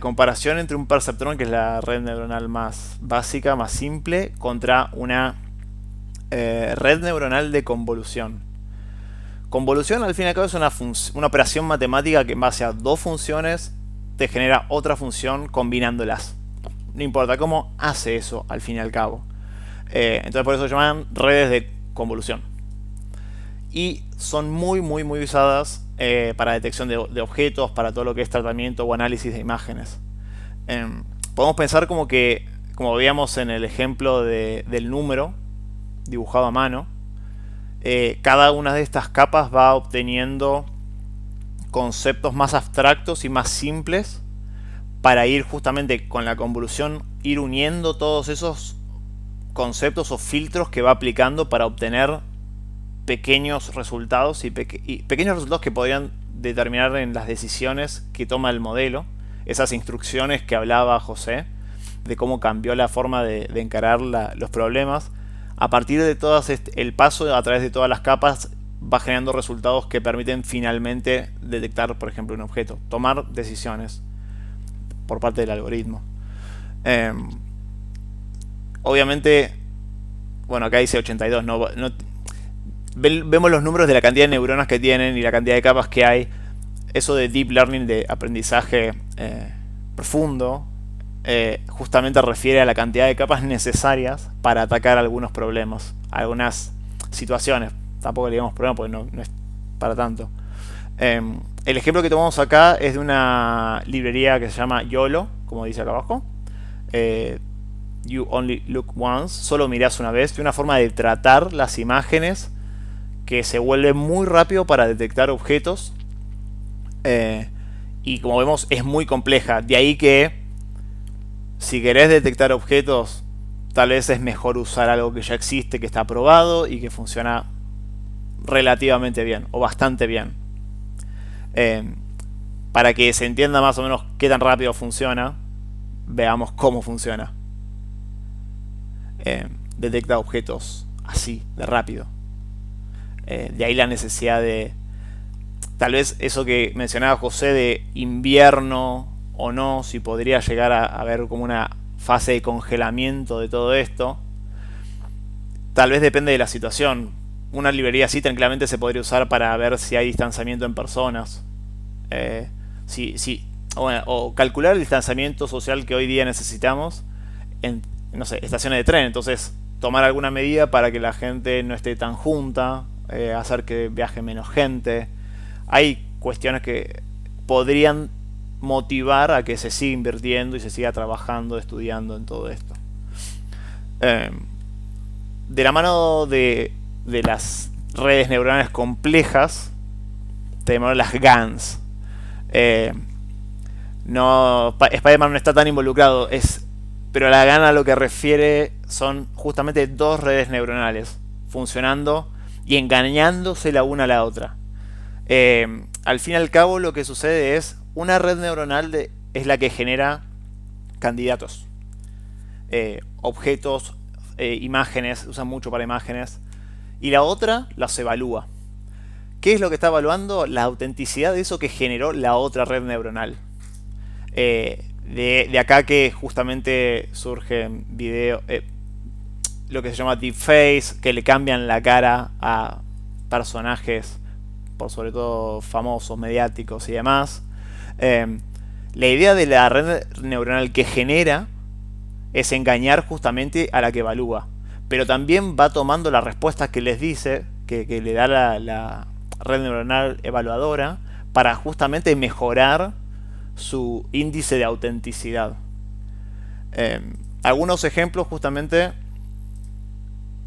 comparación entre un perceptrón, que es la red neuronal más básica, más simple, contra una red neuronal de convolución. Convolución, al fin y al cabo, es una operación matemática que en base a 2 funciones te genera otra función combinándolas. No importa cómo, hace eso al fin y al cabo. Entonces por eso se llaman redes de convolución. Y son muy usadas para detección de objetos, para todo lo que es tratamiento o análisis de imágenes. Podemos pensar como veíamos en el ejemplo del número dibujado a mano, cada una de estas capas va obteniendo conceptos más abstractos y más simples para ir justamente con la convolución, ir uniendo todos esos conceptos o filtros que va aplicando para obtener pequeños resultados y pequeños resultados que podrían determinar en las decisiones que toma el modelo, esas instrucciones que hablaba José, de cómo cambió la forma de encarar los problemas. A partir de el paso a través de todas las capas va generando resultados que permiten finalmente detectar, por ejemplo, un objeto, tomar decisiones por parte del algoritmo. Obviamente, bueno, acá dice 82, vemos los números de la cantidad de neuronas que tienen y la cantidad de capas que hay. Eso de deep learning, de aprendizaje profundo, justamente refiere a la cantidad de capas necesarias para atacar algunos problemas, algunas situaciones. Tampoco le digamos problema porque no es para tanto. El ejemplo que tomamos acá es de una librería que se llama YOLO, como dice acá abajo. You Only Look Once, solo mirás una vez. De una forma de tratar las imágenes que se vuelve muy rápido para detectar objetos. Y como vemos es muy compleja. De ahí que si querés detectar objetos, tal vez es mejor usar algo que ya existe, que está probado y que funciona relativamente bien o bastante bien. Para que se entienda más o menos qué tan rápido funciona, veamos cómo funciona. Detecta objetos así, de rápido. De ahí la necesidad de... Tal vez eso que mencionaba José de invierno o no, si podría llegar a haber como una fase de congelamiento de todo esto. Tal vez depende de la situación. Una librería así tranquilamente se podría usar para ver si hay distanciamiento en personas. O calcular el distanciamiento social que hoy día necesitamos en, no sé, estaciones de tren. Entonces, tomar alguna medida para que la gente no esté tan junta, hacer que viaje menos gente. Hay cuestiones que podrían motivar a que se siga invirtiendo y se siga trabajando, estudiando en todo esto. De la mano de las redes neuronales complejas tenemos las GANs. no, Spider-Man no está tan involucrado, pero la gana lo que refiere son justamente dos redes neuronales funcionando y engañándose la una a la otra. Al fin y al cabo lo que sucede es una red neuronal es la que genera candidatos, objetos, imágenes, usan mucho para imágenes, y la otra las evalúa. ¿Qué es lo que está evaluando? La autenticidad de eso que generó la otra red neuronal. De acá que justamente surge video, lo que se llama deepface, que le cambian la cara a personajes, por sobre todo famosos, mediáticos y demás. La idea de la red neuronal que genera es engañar justamente a la que evalúa, pero también va tomando las respuestas que les dice, que le da la red neuronal evaluadora, para justamente mejorar su índice de autenticidad. Algunos ejemplos justamente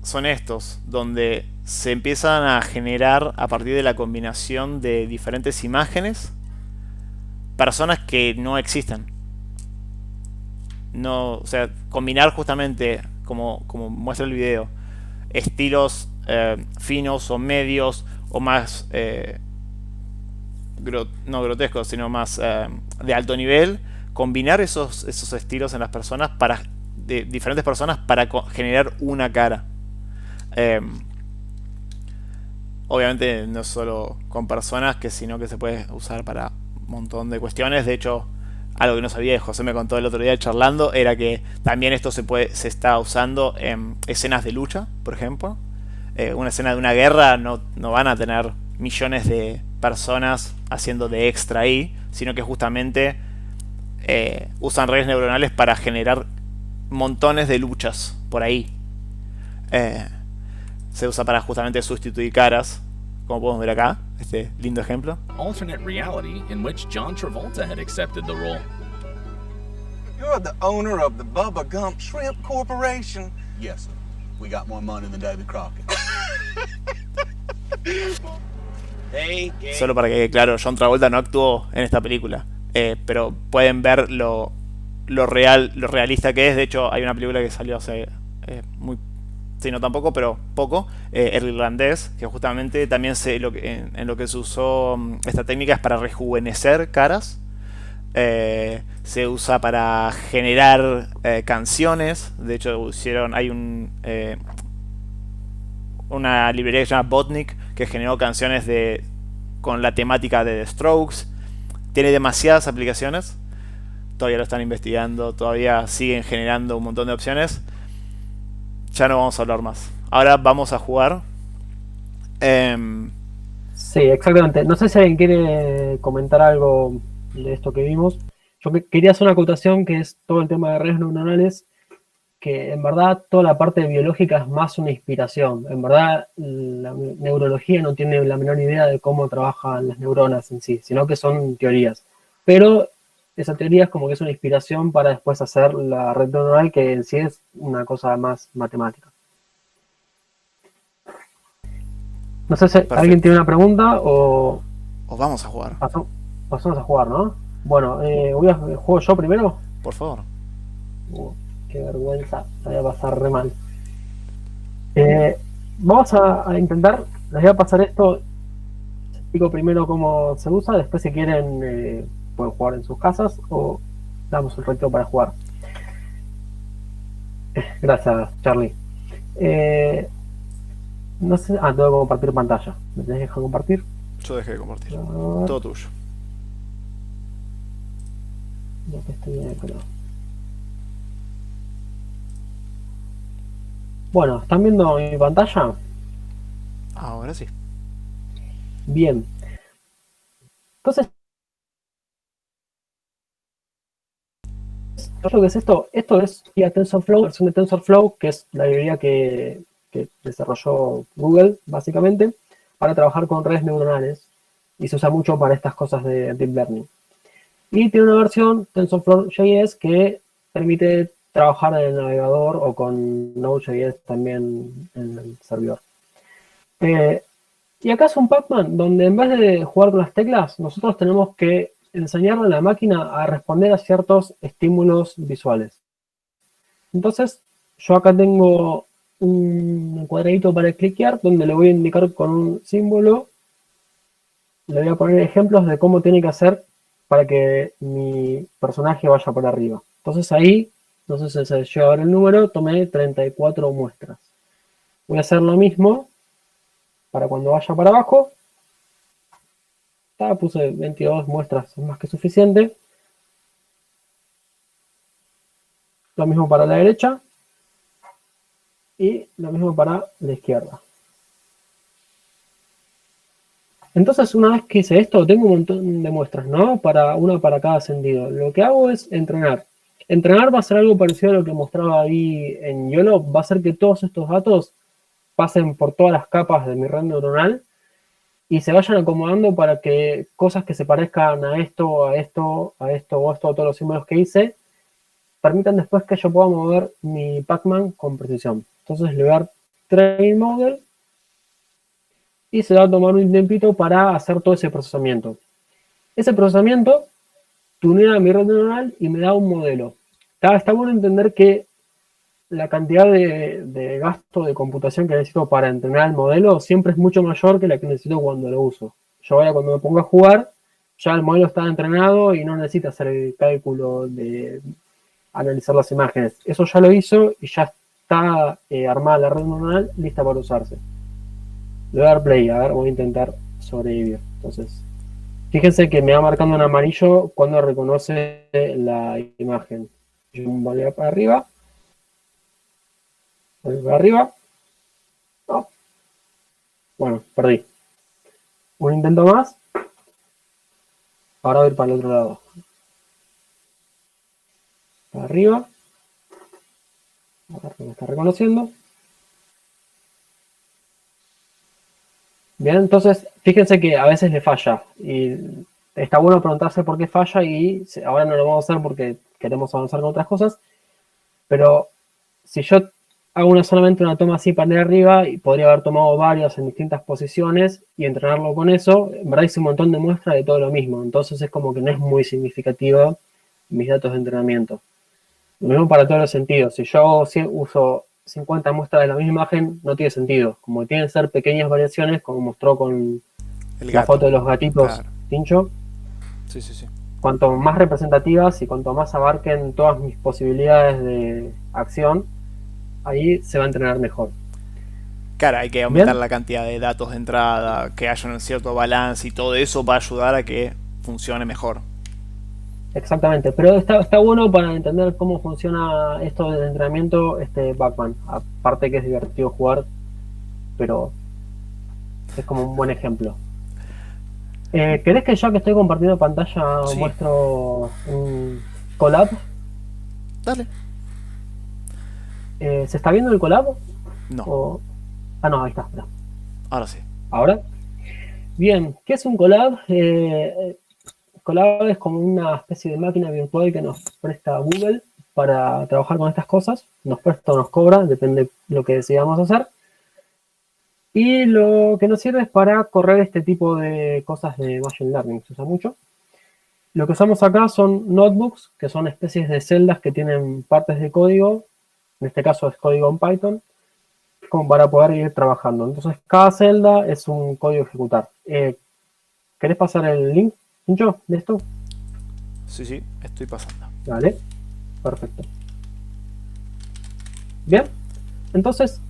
son estos, donde se empiezan a generar a partir de la combinación de diferentes imágenes personas que no existen. No, o sea, combinar justamente, como muestra el video, estilos finos o medios o más no grotescos, sino más de alto nivel, combinar esos estilos en las personas de diferentes personas para generar una cara. Obviamente no solo con personas, sino que se puede usar para un montón de cuestiones. De hecho, algo que no sabía, José me contó el otro día charlando, era que también esto se está usando en escenas de lucha, por ejemplo. Una escena de una guerra no van a tener millones de personas haciendo de extra ahí, sino que justamente usan redes neuronales para generar montones de luchas por ahí. Se usa para justamente sustituir caras, como podemos ver acá, este lindo ejemplo. Alternate reality in which John Travolta had accepted the role. You're the owner of the Bubba Gump Shrimp Corporation. Yes, sir. We got more money than Davy Crockett. Solo para que, claro, John Travolta no actuó en esta película, pero pueden ver lo realista que es. De hecho, hay una película que salió hace muy, sí, no tampoco, pero poco, El Irlandés, que justamente también en lo que se usó esta técnica es para rejuvenecer caras. Se usa para generar canciones. De hecho, hay una librería que se llama Botnik, que generó canciones con la temática de The Strokes. Tiene demasiadas aplicaciones. Todavía lo están investigando, todavía siguen generando un montón de opciones. Ya no vamos a hablar más. Ahora vamos a jugar. Sí, exactamente. No sé si alguien quiere comentar algo de esto que vimos. Yo quería hacer una acotación, que es todo el tema de redes neuronales, que en verdad toda la parte biológica es más una inspiración. En verdad la neurología no tiene la menor idea de cómo trabajan las neuronas en sí, sino que son teorías. Pero esa teoría es como que es una inspiración para después hacer la red neuronal, que en sí es una cosa más matemática. No sé si alguien tiene una pregunta o vamos a jugar. Pasamos a jugar, ¿no? Bueno, ¿juego yo primero? Por favor. Qué vergüenza, la voy a pasar re mal. Vamos a intentar, les voy a pasar esto, explico primero cómo se usa, después si quieren pueden jugar en sus casas o damos un reto para jugar. Gracias, Charlie. No sé, tengo que compartir pantalla. ¿Me tenés que dejar compartir? Yo dejé de compartir. Todo tuyo. Ya que estoy bien, pero... Bueno, ¿están viendo mi pantalla? Ahora sí. Bien. Entonces, ¿qué es esto? Esto es TensorFlow, versión de TensorFlow, que es la librería que desarrolló Google, básicamente, para trabajar con redes neuronales. Y se usa mucho para estas cosas de Deep Learning. Y tiene una versión, TensorFlow.js, que permite trabajar en el navegador o con Node.js también en el servidor. Y acá es un Pac-Man donde en vez de jugar con las teclas, nosotros tenemos que enseñarle a la máquina a responder a ciertos estímulos visuales. Entonces, yo acá tengo un cuadradito para cliquear donde le voy a indicar con un símbolo. Le voy a poner ejemplos de cómo tiene que hacer para que mi personaje vaya por arriba. Entonces ahí, no sé si se llega a ver el número, tomé 34 muestras. Voy a hacer lo mismo para cuando vaya para abajo. Puse 22 muestras, es más que suficiente. Lo mismo para la derecha. Y lo mismo para la izquierda. Entonces, una vez que hice esto, tengo un montón de muestras, ¿no? Una para cada sentido. Lo que hago es entrenar. Entrenar va a ser algo parecido a lo que mostraba ahí en YOLO. Va a ser que todos estos datos pasen por todas las capas de mi red neuronal y se vayan acomodando para que cosas que se parezcan a esto, a esto, a esto o esto, todos los símbolos que hice, permitan después que yo pueda mover mi Pac-Man con precisión. Entonces le voy a dar Train Model y se va a tomar un tiempito para hacer todo ese procesamiento. Ese procesamiento tunea mi red neuronal y me da un modelo. Está bueno entender que la cantidad de gasto de computación que necesito para entrenar el modelo siempre es mucho mayor que la que necesito cuando lo uso. Yo ahora cuando me pongo a jugar, ya el modelo está entrenado y no necesita hacer el cálculo de analizar las imágenes. Eso ya lo hizo y ya está armada la red neuronal lista para usarse. Le voy a dar play, a ver, voy a intentar sobrevivir. Entonces, fíjense que me va marcando en amarillo cuando reconoce la imagen. Yo voy para arriba. Voy para arriba. No. Bueno, perdí. Un intento más. Ahora voy para el otro lado. Para arriba. A ver, me está reconociendo. Bien, entonces fíjense que a veces le falla y está bueno preguntarse por qué falla y ahora no lo vamos a hacer porque queremos avanzar con otras cosas, pero si yo hago solamente una toma así para ir arriba y podría haber tomado varias en distintas posiciones y entrenarlo con eso, en verdad hice un montón de muestras de todo lo mismo, entonces es como que no es muy significativo mis datos de entrenamiento. Lo mismo para todos los sentidos, si yo uso 50 muestras de la misma imagen no tiene sentido. Como tienen que ser pequeñas variaciones, como mostró con la foto de los gatitos, claro. Tincho. Sí, sí, sí. Cuanto más representativas y cuanto más abarquen todas mis posibilidades de acción, ahí se va a entrenar mejor. Claro, hay que aumentar la cantidad de datos de entrada, que haya un cierto balance y todo eso va a ayudar a que funcione mejor. Exactamente, pero está bueno para entender cómo funciona esto del entrenamiento, Pac-Man. Aparte que es divertido jugar, pero es como un buen ejemplo. ¿Querés que ya que estoy compartiendo pantalla muestro un collab? Dale. ¿Se está viendo el collab? No. No, ahí está. Espera. Ahora sí. ¿Ahora? Bien, ¿qué es un collab? Collab es como una especie de máquina virtual que nos presta Google para trabajar con estas cosas. Nos presta o nos cobra, depende de lo que decidamos hacer. Y lo que nos sirve es para correr este tipo de cosas de Machine Learning, se usa mucho. Lo que usamos acá son notebooks, que son especies de celdas que tienen partes de código. En este caso es código en Python, como para poder ir trabajando. Entonces cada celda es un código a ejecutar. ¿Querés pasar el link, Pincho, de esto? Sí, estoy pasando. Vale, perfecto. Bien, entonces,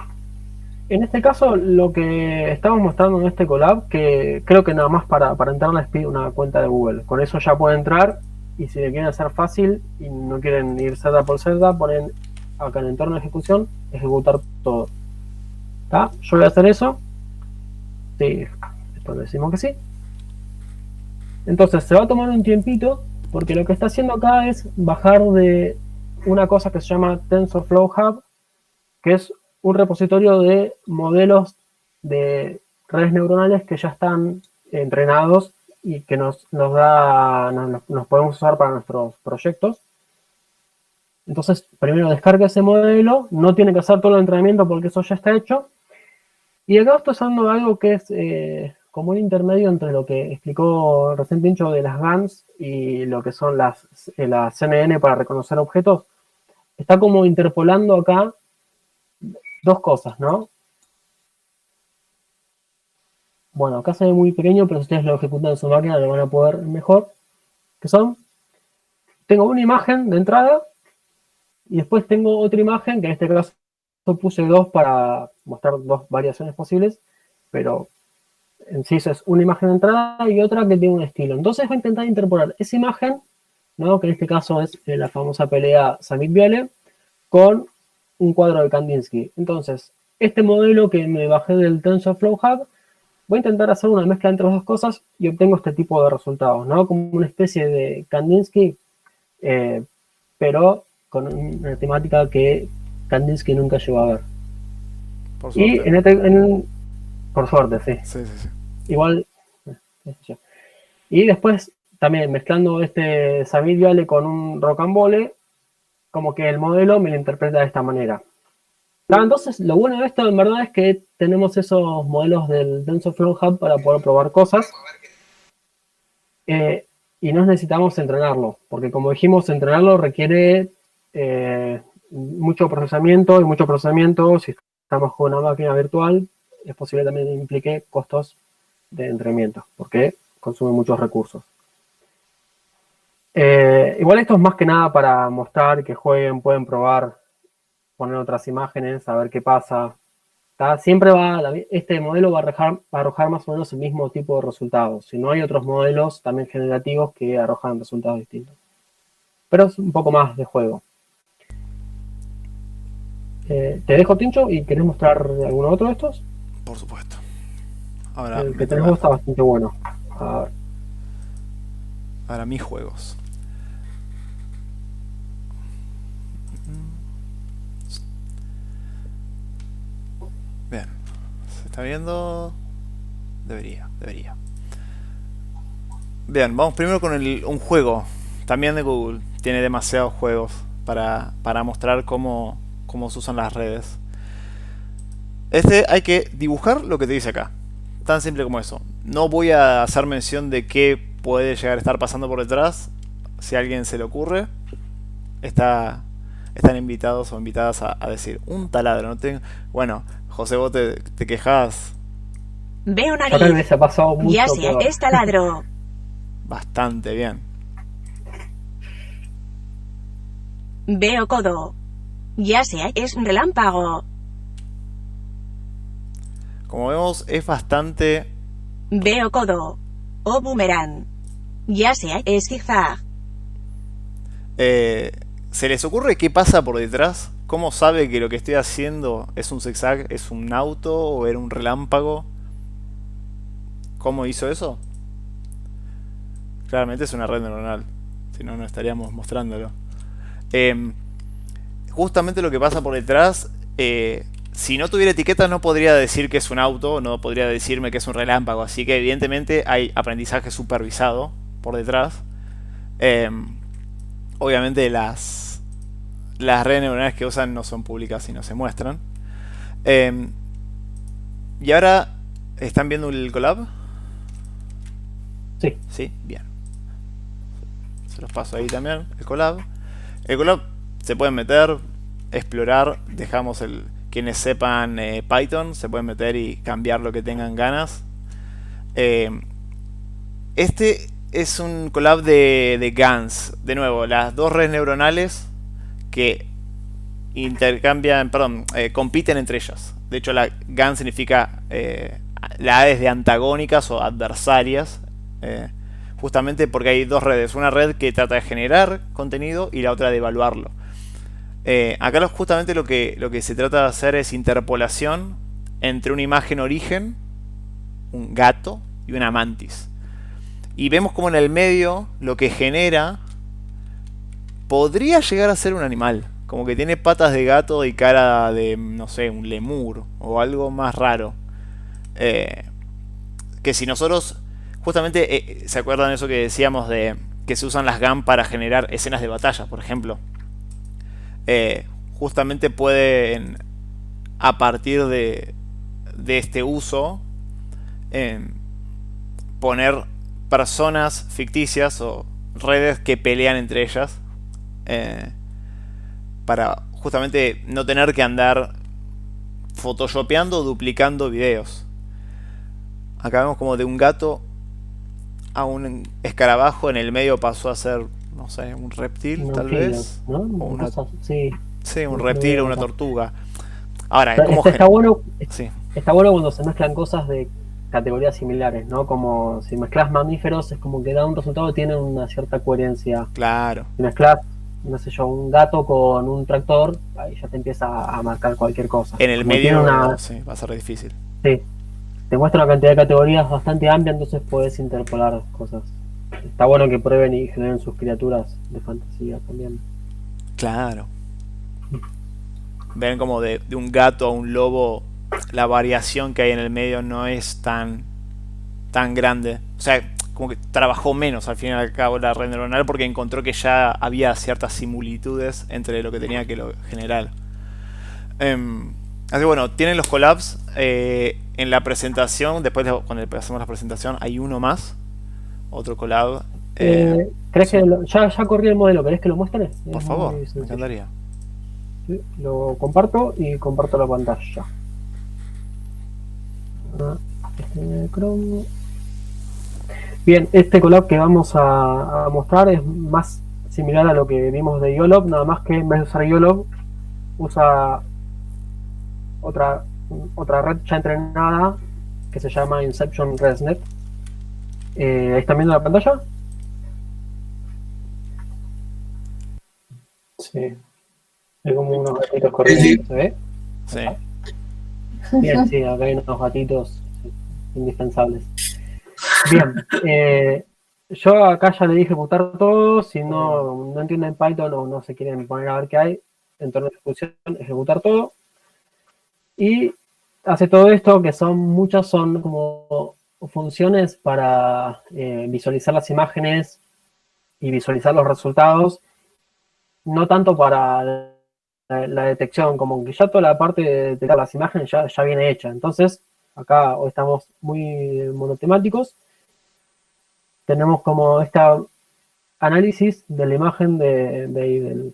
en este caso, lo que estamos mostrando en este collab, que creo que nada más para entrar les pide una cuenta de Google. Con eso ya pueden entrar, y si le quieren hacer fácil y no quieren ir celda por celda, ponen acá en entorno de ejecución, ejecutar todo. ¿Está? Yo voy a hacer eso. Sí, después decimos que sí. Entonces se va a tomar un tiempito porque lo que está haciendo acá es bajar de una cosa que se llama TensorFlow Hub, que es un repositorio de modelos de redes neuronales que ya están entrenados y que nos podemos usar para nuestros proyectos. Entonces primero descarga ese modelo, no tiene que hacer todo el entrenamiento porque eso ya está hecho. Y acá estoy usando algo que es como un intermedio entre lo que explicó recién Pincho de las GANs y lo que son las CNN para reconocer objetos. Está como interpolando acá dos cosas, ¿no? Bueno, acá se ve muy pequeño, pero si ustedes lo ejecutan en su máquina lo van a poder mejor. Que son, tengo una imagen de entrada y después tengo otra imagen, que en este caso puse dos para mostrar dos variaciones posibles, pero en sí es una imagen de entrada y otra que tiene un estilo. Entonces voy a intentar interpolar esa imagen, ¿no? Que en este caso es la famosa pelea Samit-Viale, con un cuadro de Kandinsky. Entonces, este modelo que me bajé del TensorFlow Hub, voy a intentar hacer una mezcla entre las dos cosas y obtengo este tipo de resultados, ¿no? Como una especie de Kandinsky, pero con una temática que Kandinsky nunca llegó a ver. Por suerte. Y por suerte, sí. Sí. Igual. Y después, también mezclando este Samit-Viale con un rocambole, como que el modelo me lo interpreta de esta manera. Entonces, lo bueno de esto en verdad es que tenemos esos modelos del TensorFlow Hub para poder probar cosas. Y no necesitamos entrenarlo, porque como dijimos, entrenarlo requiere mucho procesamiento, y mucho procesamiento, si estamos con una máquina virtual, es posible también implique costos de entrenamiento, porque consume muchos recursos. Igual esto es más que nada para mostrar que jueguen, pueden probar, poner otras imágenes, a ver qué pasa. Siempre este modelo va a arrojar más o menos el mismo tipo de resultados. Si no, hay otros modelos también generativos que arrojan resultados distintos. Pero es un poco más de juego. Te dejo, Tincho, y ¿querés mostrar alguno otro de estos? Por supuesto. Ahora, El que tenemos está bastante bueno. A ver. Ahora mis juegos. Bien. ¿Se está viendo? Debería. Bien, vamos primero con un juego. También de Google. Tiene demasiados juegos para mostrar cómo se usan las redes. Hay que dibujar lo que te dice acá. Tan simple como eso. No voy a hacer mención de qué puede llegar a estar pasando por detrás. Si a alguien se le ocurre, están invitados o invitadas a decir un taladro. No tengo... Bueno, José, vos te quejás. Veo Yo tal vez nariz. ha pasado mucho Ya sé, peor. es taladro. Bastante bien. Veo codo. Ya sé, es relámpago. Como vemos, es bastante... Veo codo. O boomerang. Ya sé, es zigzag. ¿Se les ocurre qué pasa por detrás? ¿Cómo sabe que lo que estoy haciendo es un zigzag, es un auto o era un relámpago? ¿Cómo hizo eso? Claramente es una red neuronal. Si no, no estaríamos mostrándolo. Justamente lo que pasa por detrás... si no tuviera etiqueta no podría decir que es un auto, no podría decirme que es un relámpago. Así que evidentemente hay aprendizaje supervisado por detrás. Obviamente las redes neuronales que usan no son públicas y no se muestran. Y ahora, ¿están viendo el collab? Sí. Sí, bien. Se los paso ahí también, el collab. El collab se pueden meter, explorar, dejamos quienes sepan Python, se pueden meter y cambiar lo que tengan ganas. Este es un collab de GANs. De nuevo, las dos redes neuronales que compiten entre ellas. De hecho, la GAN significa la A es de antagónicas o adversarias. Justamente porque hay dos redes. Una red que trata de generar contenido y la otra de evaluarlo. Acá justamente lo que se trata de hacer es interpolación entre una imagen origen, un gato y una mantis. Y vemos como en el medio lo que genera podría llegar a ser un animal. Como que tiene patas de gato y cara de, no sé, un lemur o algo más raro. Que si nosotros, justamente, ¿se acuerdan de eso que decíamos de que se usan las GAN para generar escenas de batalla, por ejemplo? Justamente pueden, a partir de este uso, poner personas ficticias o redes que pelean entre ellas, para justamente no tener que andar photoshopeando o duplicando videos. Acá vemos como de un gato a un escarabajo, en el medio pasó a ser, no sé, un reptil, tal vez. ¿no? O una, Sí, sí, un reptil o una tortuga. Ahora, es como está bueno, sí. está bueno cuando se mezclan cosas de categorías similares, ¿no? Como si mezclas mamíferos, es como que da un resultado que tiene una cierta coherencia. Claro. Si mezclas, no sé yo, un gato con un tractor, ahí ya te empieza a marcar cualquier cosa. En el Como medio, sí, va a ser difícil. Sí, te muestra una cantidad de categorías bastante amplia, entonces puedes interpolar cosas. Está bueno que prueben y generen sus criaturas de fantasía también. Claro. Ven como de un gato a un lobo, la variación que hay en el medio no es tan grande. O sea, como que trabajó menos al fin y al cabo la red neuronal porque encontró que ya había ciertas similitudes entre lo que tenía que lo general. Así que bueno, tienen los collabs. En la presentación, después cuando hacemos la presentación, hay uno más. Otro collab. ¿Crees que ya corrí el modelo? ¿Querés que lo muestre? Por favor, me encantaría. Sí, lo comparto y comparto la pantalla. Chrome. Bien, este collab que vamos a mostrar es más similar a lo que vimos de YOLOB, nada más que en vez de usar YOLOB usa otra red ya entrenada que se llama Inception ResNet. ¿Ahí están viendo la pantalla? Sí. Hay como unos gatitos corriendo, ¿se ve? Sí. Bien, sí, acá hay unos gatitos indispensables. Bien, yo acá ya le dije ejecutar todo. Si no entienden Python o no se quieren poner a ver qué hay en torno a ejecución, ejecutar todo. Y hace todo esto, que muchas son como funciones para visualizar las imágenes y visualizar los resultados. No tanto para la detección, como que ya toda la parte de detectar las imágenes ya viene hecha. Entonces, acá hoy estamos muy monotemáticos. Tenemos como este análisis de la imagen del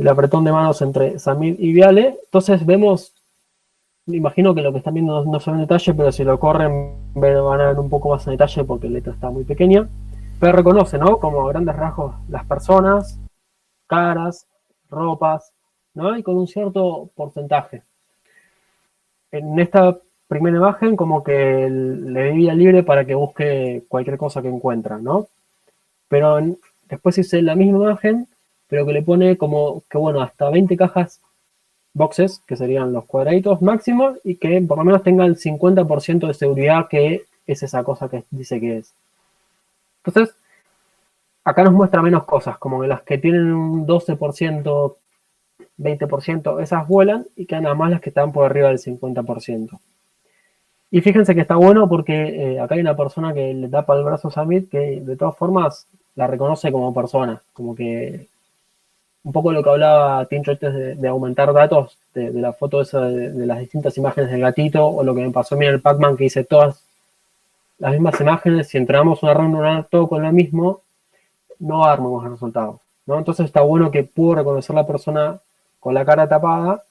apretón de manos entre Samir y Viale. Entonces vemos, me imagino que lo que están viendo no se ve en detalle, pero si lo corren van a ver un poco más en detalle porque la letra está muy pequeña. Pero reconoce, ¿no? Como a grandes rasgos las personas, caras, ropas, ¿no? Y con un cierto porcentaje. En esta primera imagen como que le di vía libre para que busque cualquier cosa que encuentra, ¿no? Pero después hice la misma imagen, pero que le pone como que, bueno, hasta 20 cajas boxes, que serían los cuadraditos máximos, y que por lo menos tenga el 50% de seguridad, que es esa cosa que dice que es. Entonces, acá nos muestra menos cosas, como que las que tienen un 12%, 20%, esas vuelan, y quedan nada más las que están por arriba del 50%. Y fíjense que está bueno porque acá hay una persona que le tapa el brazo a Samir, que de todas formas la reconoce como persona, como que un poco lo que hablaba Tincho antes de aumentar datos de la foto esa de las distintas imágenes del gatito, o lo que me pasó a mí en el Pac-Man, que hice todas las mismas imágenes. Si entrenamos una red neuronal todo con lo mismo, no armamos el resultado, ¿no? Entonces está bueno que pudo reconocer la persona con la cara tapada.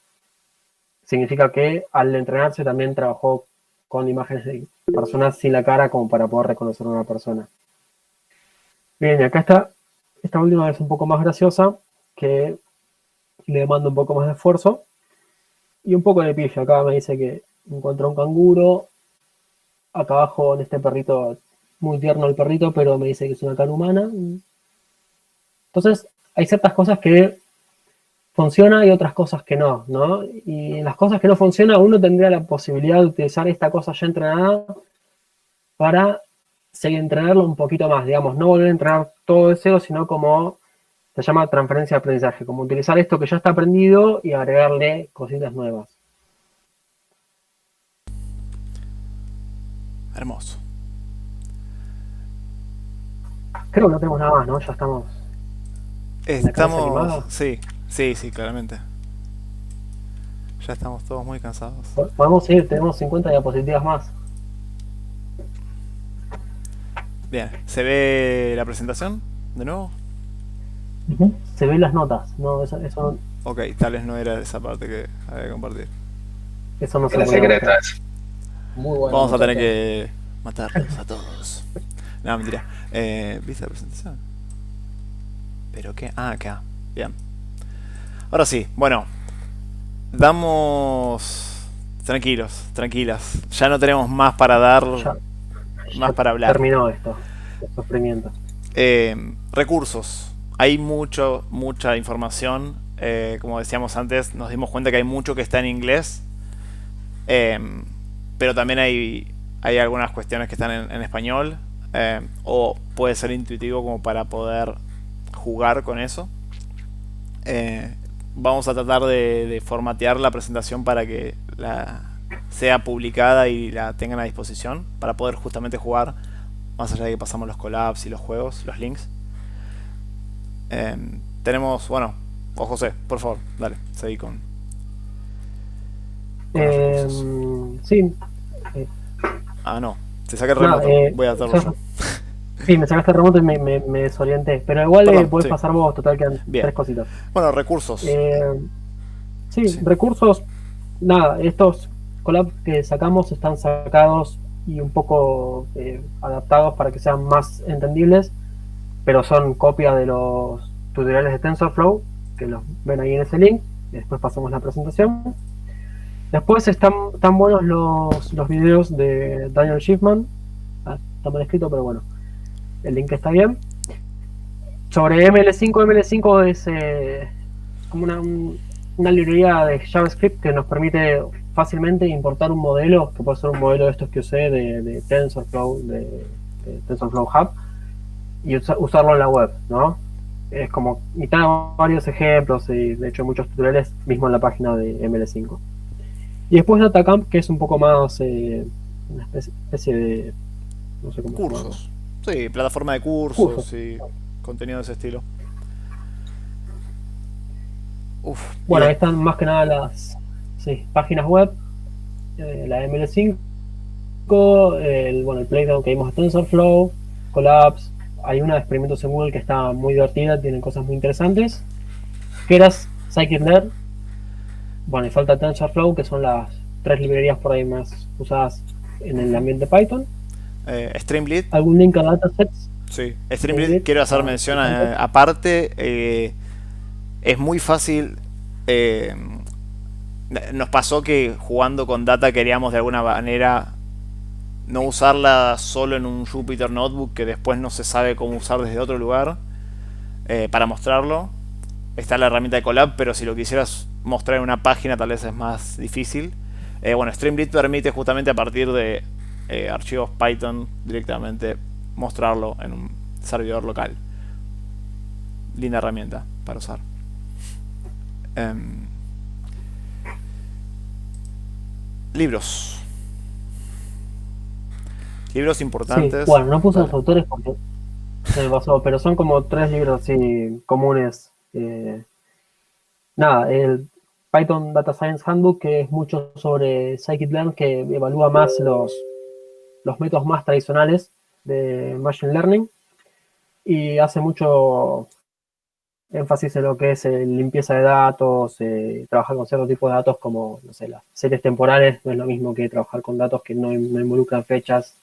Significa que al entrenarse también trabajó con imágenes de personas sin la cara como para poder reconocer a una persona. Bien, y acá está esta última vez un poco más graciosa, que le demanda un poco más de esfuerzo y un poco de pifia. Acá me dice que encontró un canguro. Acá abajo en este perrito, muy tierno el perrito, pero me dice que es una cara humana. Entonces hay ciertas cosas que funciona y otras cosas que no, ¿no? Y en las cosas que no funcionan, uno tendría la posibilidad de utilizar esta cosa ya entrenada para seguir entrenarlo un poquito más, digamos, no volver a entrenar todo de cero, sino como se llama transferencia de aprendizaje, como utilizar esto que ya está aprendido y agregarle cositas nuevas. Hermoso. Creo que no tenemos nada más, ¿no? Ya estamos. Estamos. Sí, claramente. Ya estamos todos muy cansados. Podemos seguir, tenemos 50 diapositivas más. Bien, ¿se ve la presentación de nuevo? Se ven las notas, no, eso Ok, tal vez no era esa parte que había que compartir. no se La puede secreta mostrar. es. Muy bueno. Vamos a tener muchachos. que matarlos a todos. No, mentira. ¿Viste la presentación? ¿Pero qué? Ah, acá. Bien. Ahora sí, bueno. Damos... Tranquilos, tranquilas. Ya no tenemos más para dar, más para hablar. Terminó esto, el sufrimiento. Recursos. Hay mucha información. Como decíamos antes, nos dimos cuenta que hay mucho que está en inglés. Pero también hay algunas cuestiones que están en español. O puede ser intuitivo como para poder jugar con eso. Vamos a tratar de formatear la presentación para que sea publicada y la tengan a disposición para poder justamente jugar, más allá de que pasamos los collabs y los juegos, los links. Tenemos, bueno, José, por favor, dale, seguí con los recursos. Sí. No, te saqué el remoto, voy a hacerlo yo. Sí, me sacaste el remoto y me desorienté, pero igual podés pasar vos, total quedan Bien. 3 cositas. Bueno, recursos. Sí, recursos, nada, estos collabs que sacamos están sacados y un poco adaptados para que sean más entendibles, pero son copia de los tutoriales de TensorFlow, que los ven ahí en ese link, y después pasamos la presentación. Después están buenos los videos de Daniel Schiffman, está mal escrito, pero bueno, el link está bien. Sobre ML5 es como una librería de JavaScript que nos permite fácilmente importar un modelo, que puede ser un modelo de estos que usé de TensorFlow, de TensorFlow Hub, y usarlo en la web, ¿no? Es como, y te dan varios ejemplos, y de hecho muchos tutoriales mismo en la página de ML5. Y después DataCamp, que es un poco más una especie de, no sé cómo cursos. Sí, plataforma de cursos y contenido de ese estilo. Bueno, ahí están más que nada las páginas web, la ML5, el Playground que vimos de TensorFlow, Collabs. Hay una de experimentos en Google que está muy divertida, tienen cosas muy interesantes. Keras, Scikit-learn. Bueno, y falta TensorFlow, que son las 3 librerías por ahí más usadas en el ambiente Python. Streamlit. ¿Algún link a datasets? Sí, Streamlit, quiero hacer mención aparte. Es muy fácil. Nos pasó que jugando con data queríamos de alguna manera no usarla solo en un Jupyter Notebook que después no se sabe cómo usar desde otro lugar para mostrarlo. Está la herramienta de Colab, pero si lo quisieras mostrar en una página tal vez es más difícil. Bueno, Streamlit permite justamente a partir de archivos Python directamente mostrarlo en un servidor local. Linda herramienta para usar. Libros importantes. Sí, bueno, no puse los autores porque se me pasó, pero son como 3 libros así comunes. Nada, el Python Data Science Handbook, que es mucho sobre Scikit-learn, que evalúa más los métodos más tradicionales de Machine Learning y hace mucho énfasis en lo que es limpieza de datos, trabajar con cierto tipo de datos como, no sé, las series temporales, no es lo mismo que trabajar con datos que no involucran fechas.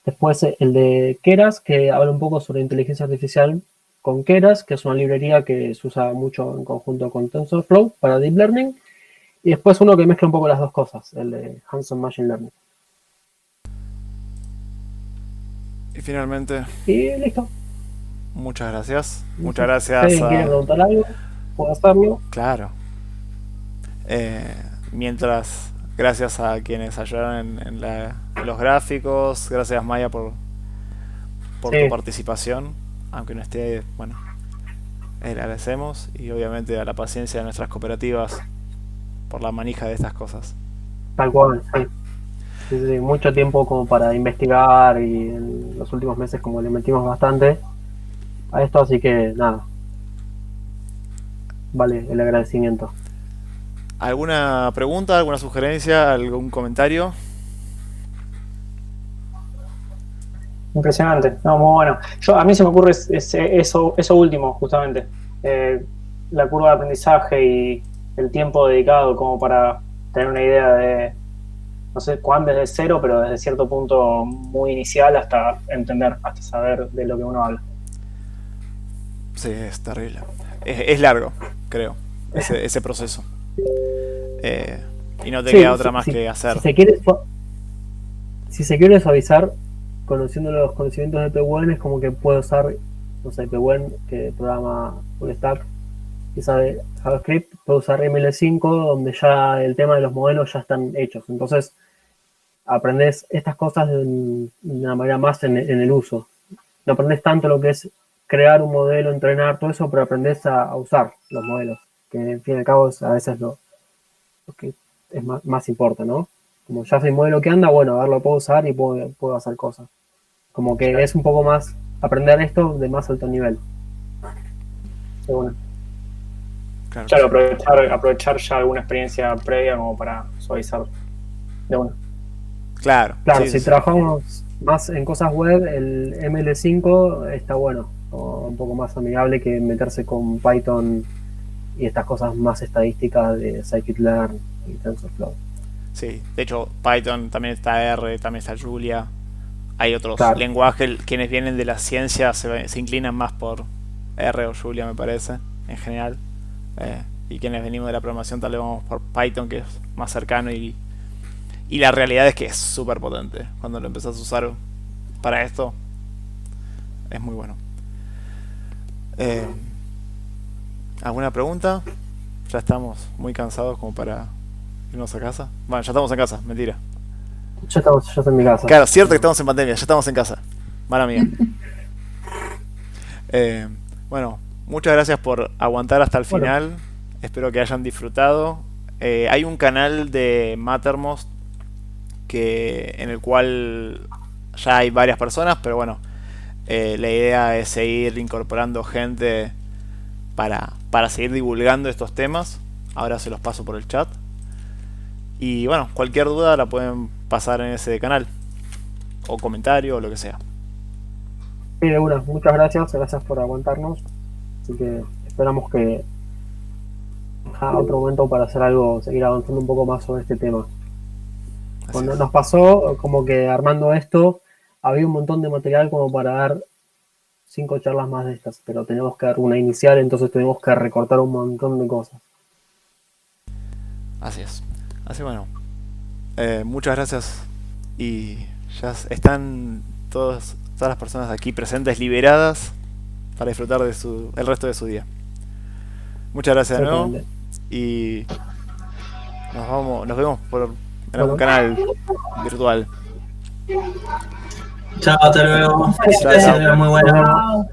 Después el de Keras, que habla un poco sobre inteligencia artificial con Keras, que es una librería que se usa mucho en conjunto con TensorFlow para Deep Learning. Y después uno que mezcla un poco las dos cosas, el de Hands-on Machine Learning. Y finalmente... Y listo. Muchas gracias. Muchas gracias. Si alguien quiere preguntar algo, puedo hacerlo. Claro. Mientras, gracias a quienes ayudaron en los gráficos. Gracias, Maya, por tu participación. Aunque no esté, bueno, le agradecemos. Y obviamente a la paciencia de nuestras cooperativas por la manija de estas cosas. Tal cual, sí. Sí, mucho tiempo como para investigar y en los últimos meses como le metimos bastante a esto, así que nada, vale el agradecimiento. ¿Alguna pregunta, alguna sugerencia, algún comentario? Impresionante, no, muy bueno. A mí se me ocurre eso último, justamente. La curva de aprendizaje y el tiempo dedicado como para tener una idea de, no sé cuán desde cero, pero desde cierto punto muy inicial hasta entender, hasta saber de lo que uno habla. Sí, es terrible. Es largo, creo, ese proceso. Y no te queda otra más que hacer. Si se quiere suavizar, conociendo los conocimientos de Pwen, es como que puede usar, no sé, Pwen, que programa full stack y sabe JavaScript, puede usar ML5, donde ya el tema de los modelos ya están hechos. Entonces, aprendes estas cosas de una manera más en el uso. No aprendes tanto lo que es crear un modelo, entrenar, todo eso, pero aprendes a usar los modelos, que en fin y al cabo es a veces lo que es más importa, ¿no? Como ya sé el modelo que anda, bueno, a ver, lo puedo usar y puedo hacer cosas. Como que es un poco más aprender esto de más alto nivel. Pero bueno. Claro, aprovechar ya alguna experiencia previa como para suavizar de una. Claro, si trabajamos más en cosas web, el ML5 está bueno, o un poco más amigable que meterse con Python y estas cosas más estadísticas de Scikit-learn y TensorFlow. Sí, de hecho Python también está R, también está Julia. Hay otros lenguajes, quienes vienen de la ciencia se inclinan más por R o Julia, me parece, en general. Y quienes venimos de la programación tal vez vamos por Python, que es más cercano, y la realidad es que es súper potente. Cuando lo empezás a usar para esto, es muy bueno. ¿Alguna pregunta? Ya estamos muy cansados como para irnos a casa. Bueno, ya estamos en casa, mentira. Ya estoy en mi casa. Claro, cierto que estamos en pandemia, ya estamos en casa. Mala mía. Bueno, muchas gracias por aguantar hasta el final. Espero que hayan disfrutado. Hay un canal de Mattermost en el cual ya hay varias personas, pero bueno, la idea es seguir incorporando gente para seguir divulgando estos temas. Ahora se los paso por el chat. Y bueno, cualquier duda la pueden pasar en ese canal, o comentario, o lo que sea. Sí, de una. Muchas gracias por aguantarnos. Así que esperamos que otro momento para hacer algo, seguir avanzando un poco más sobre este tema. Cuando nos pasó, como que armando esto, había un montón de material como para dar 5 charlas más de estas, pero tenemos que dar una inicial, entonces tuvimos que recortar un montón de cosas. Así es. Así bueno, muchas gracias, y ya están todas las personas aquí presentes liberadas para disfrutar de el resto de su día. Muchas gracias de nuevo, y nos vemos en algún canal virtual. Chao, hasta luego. Gracias, muy bueno.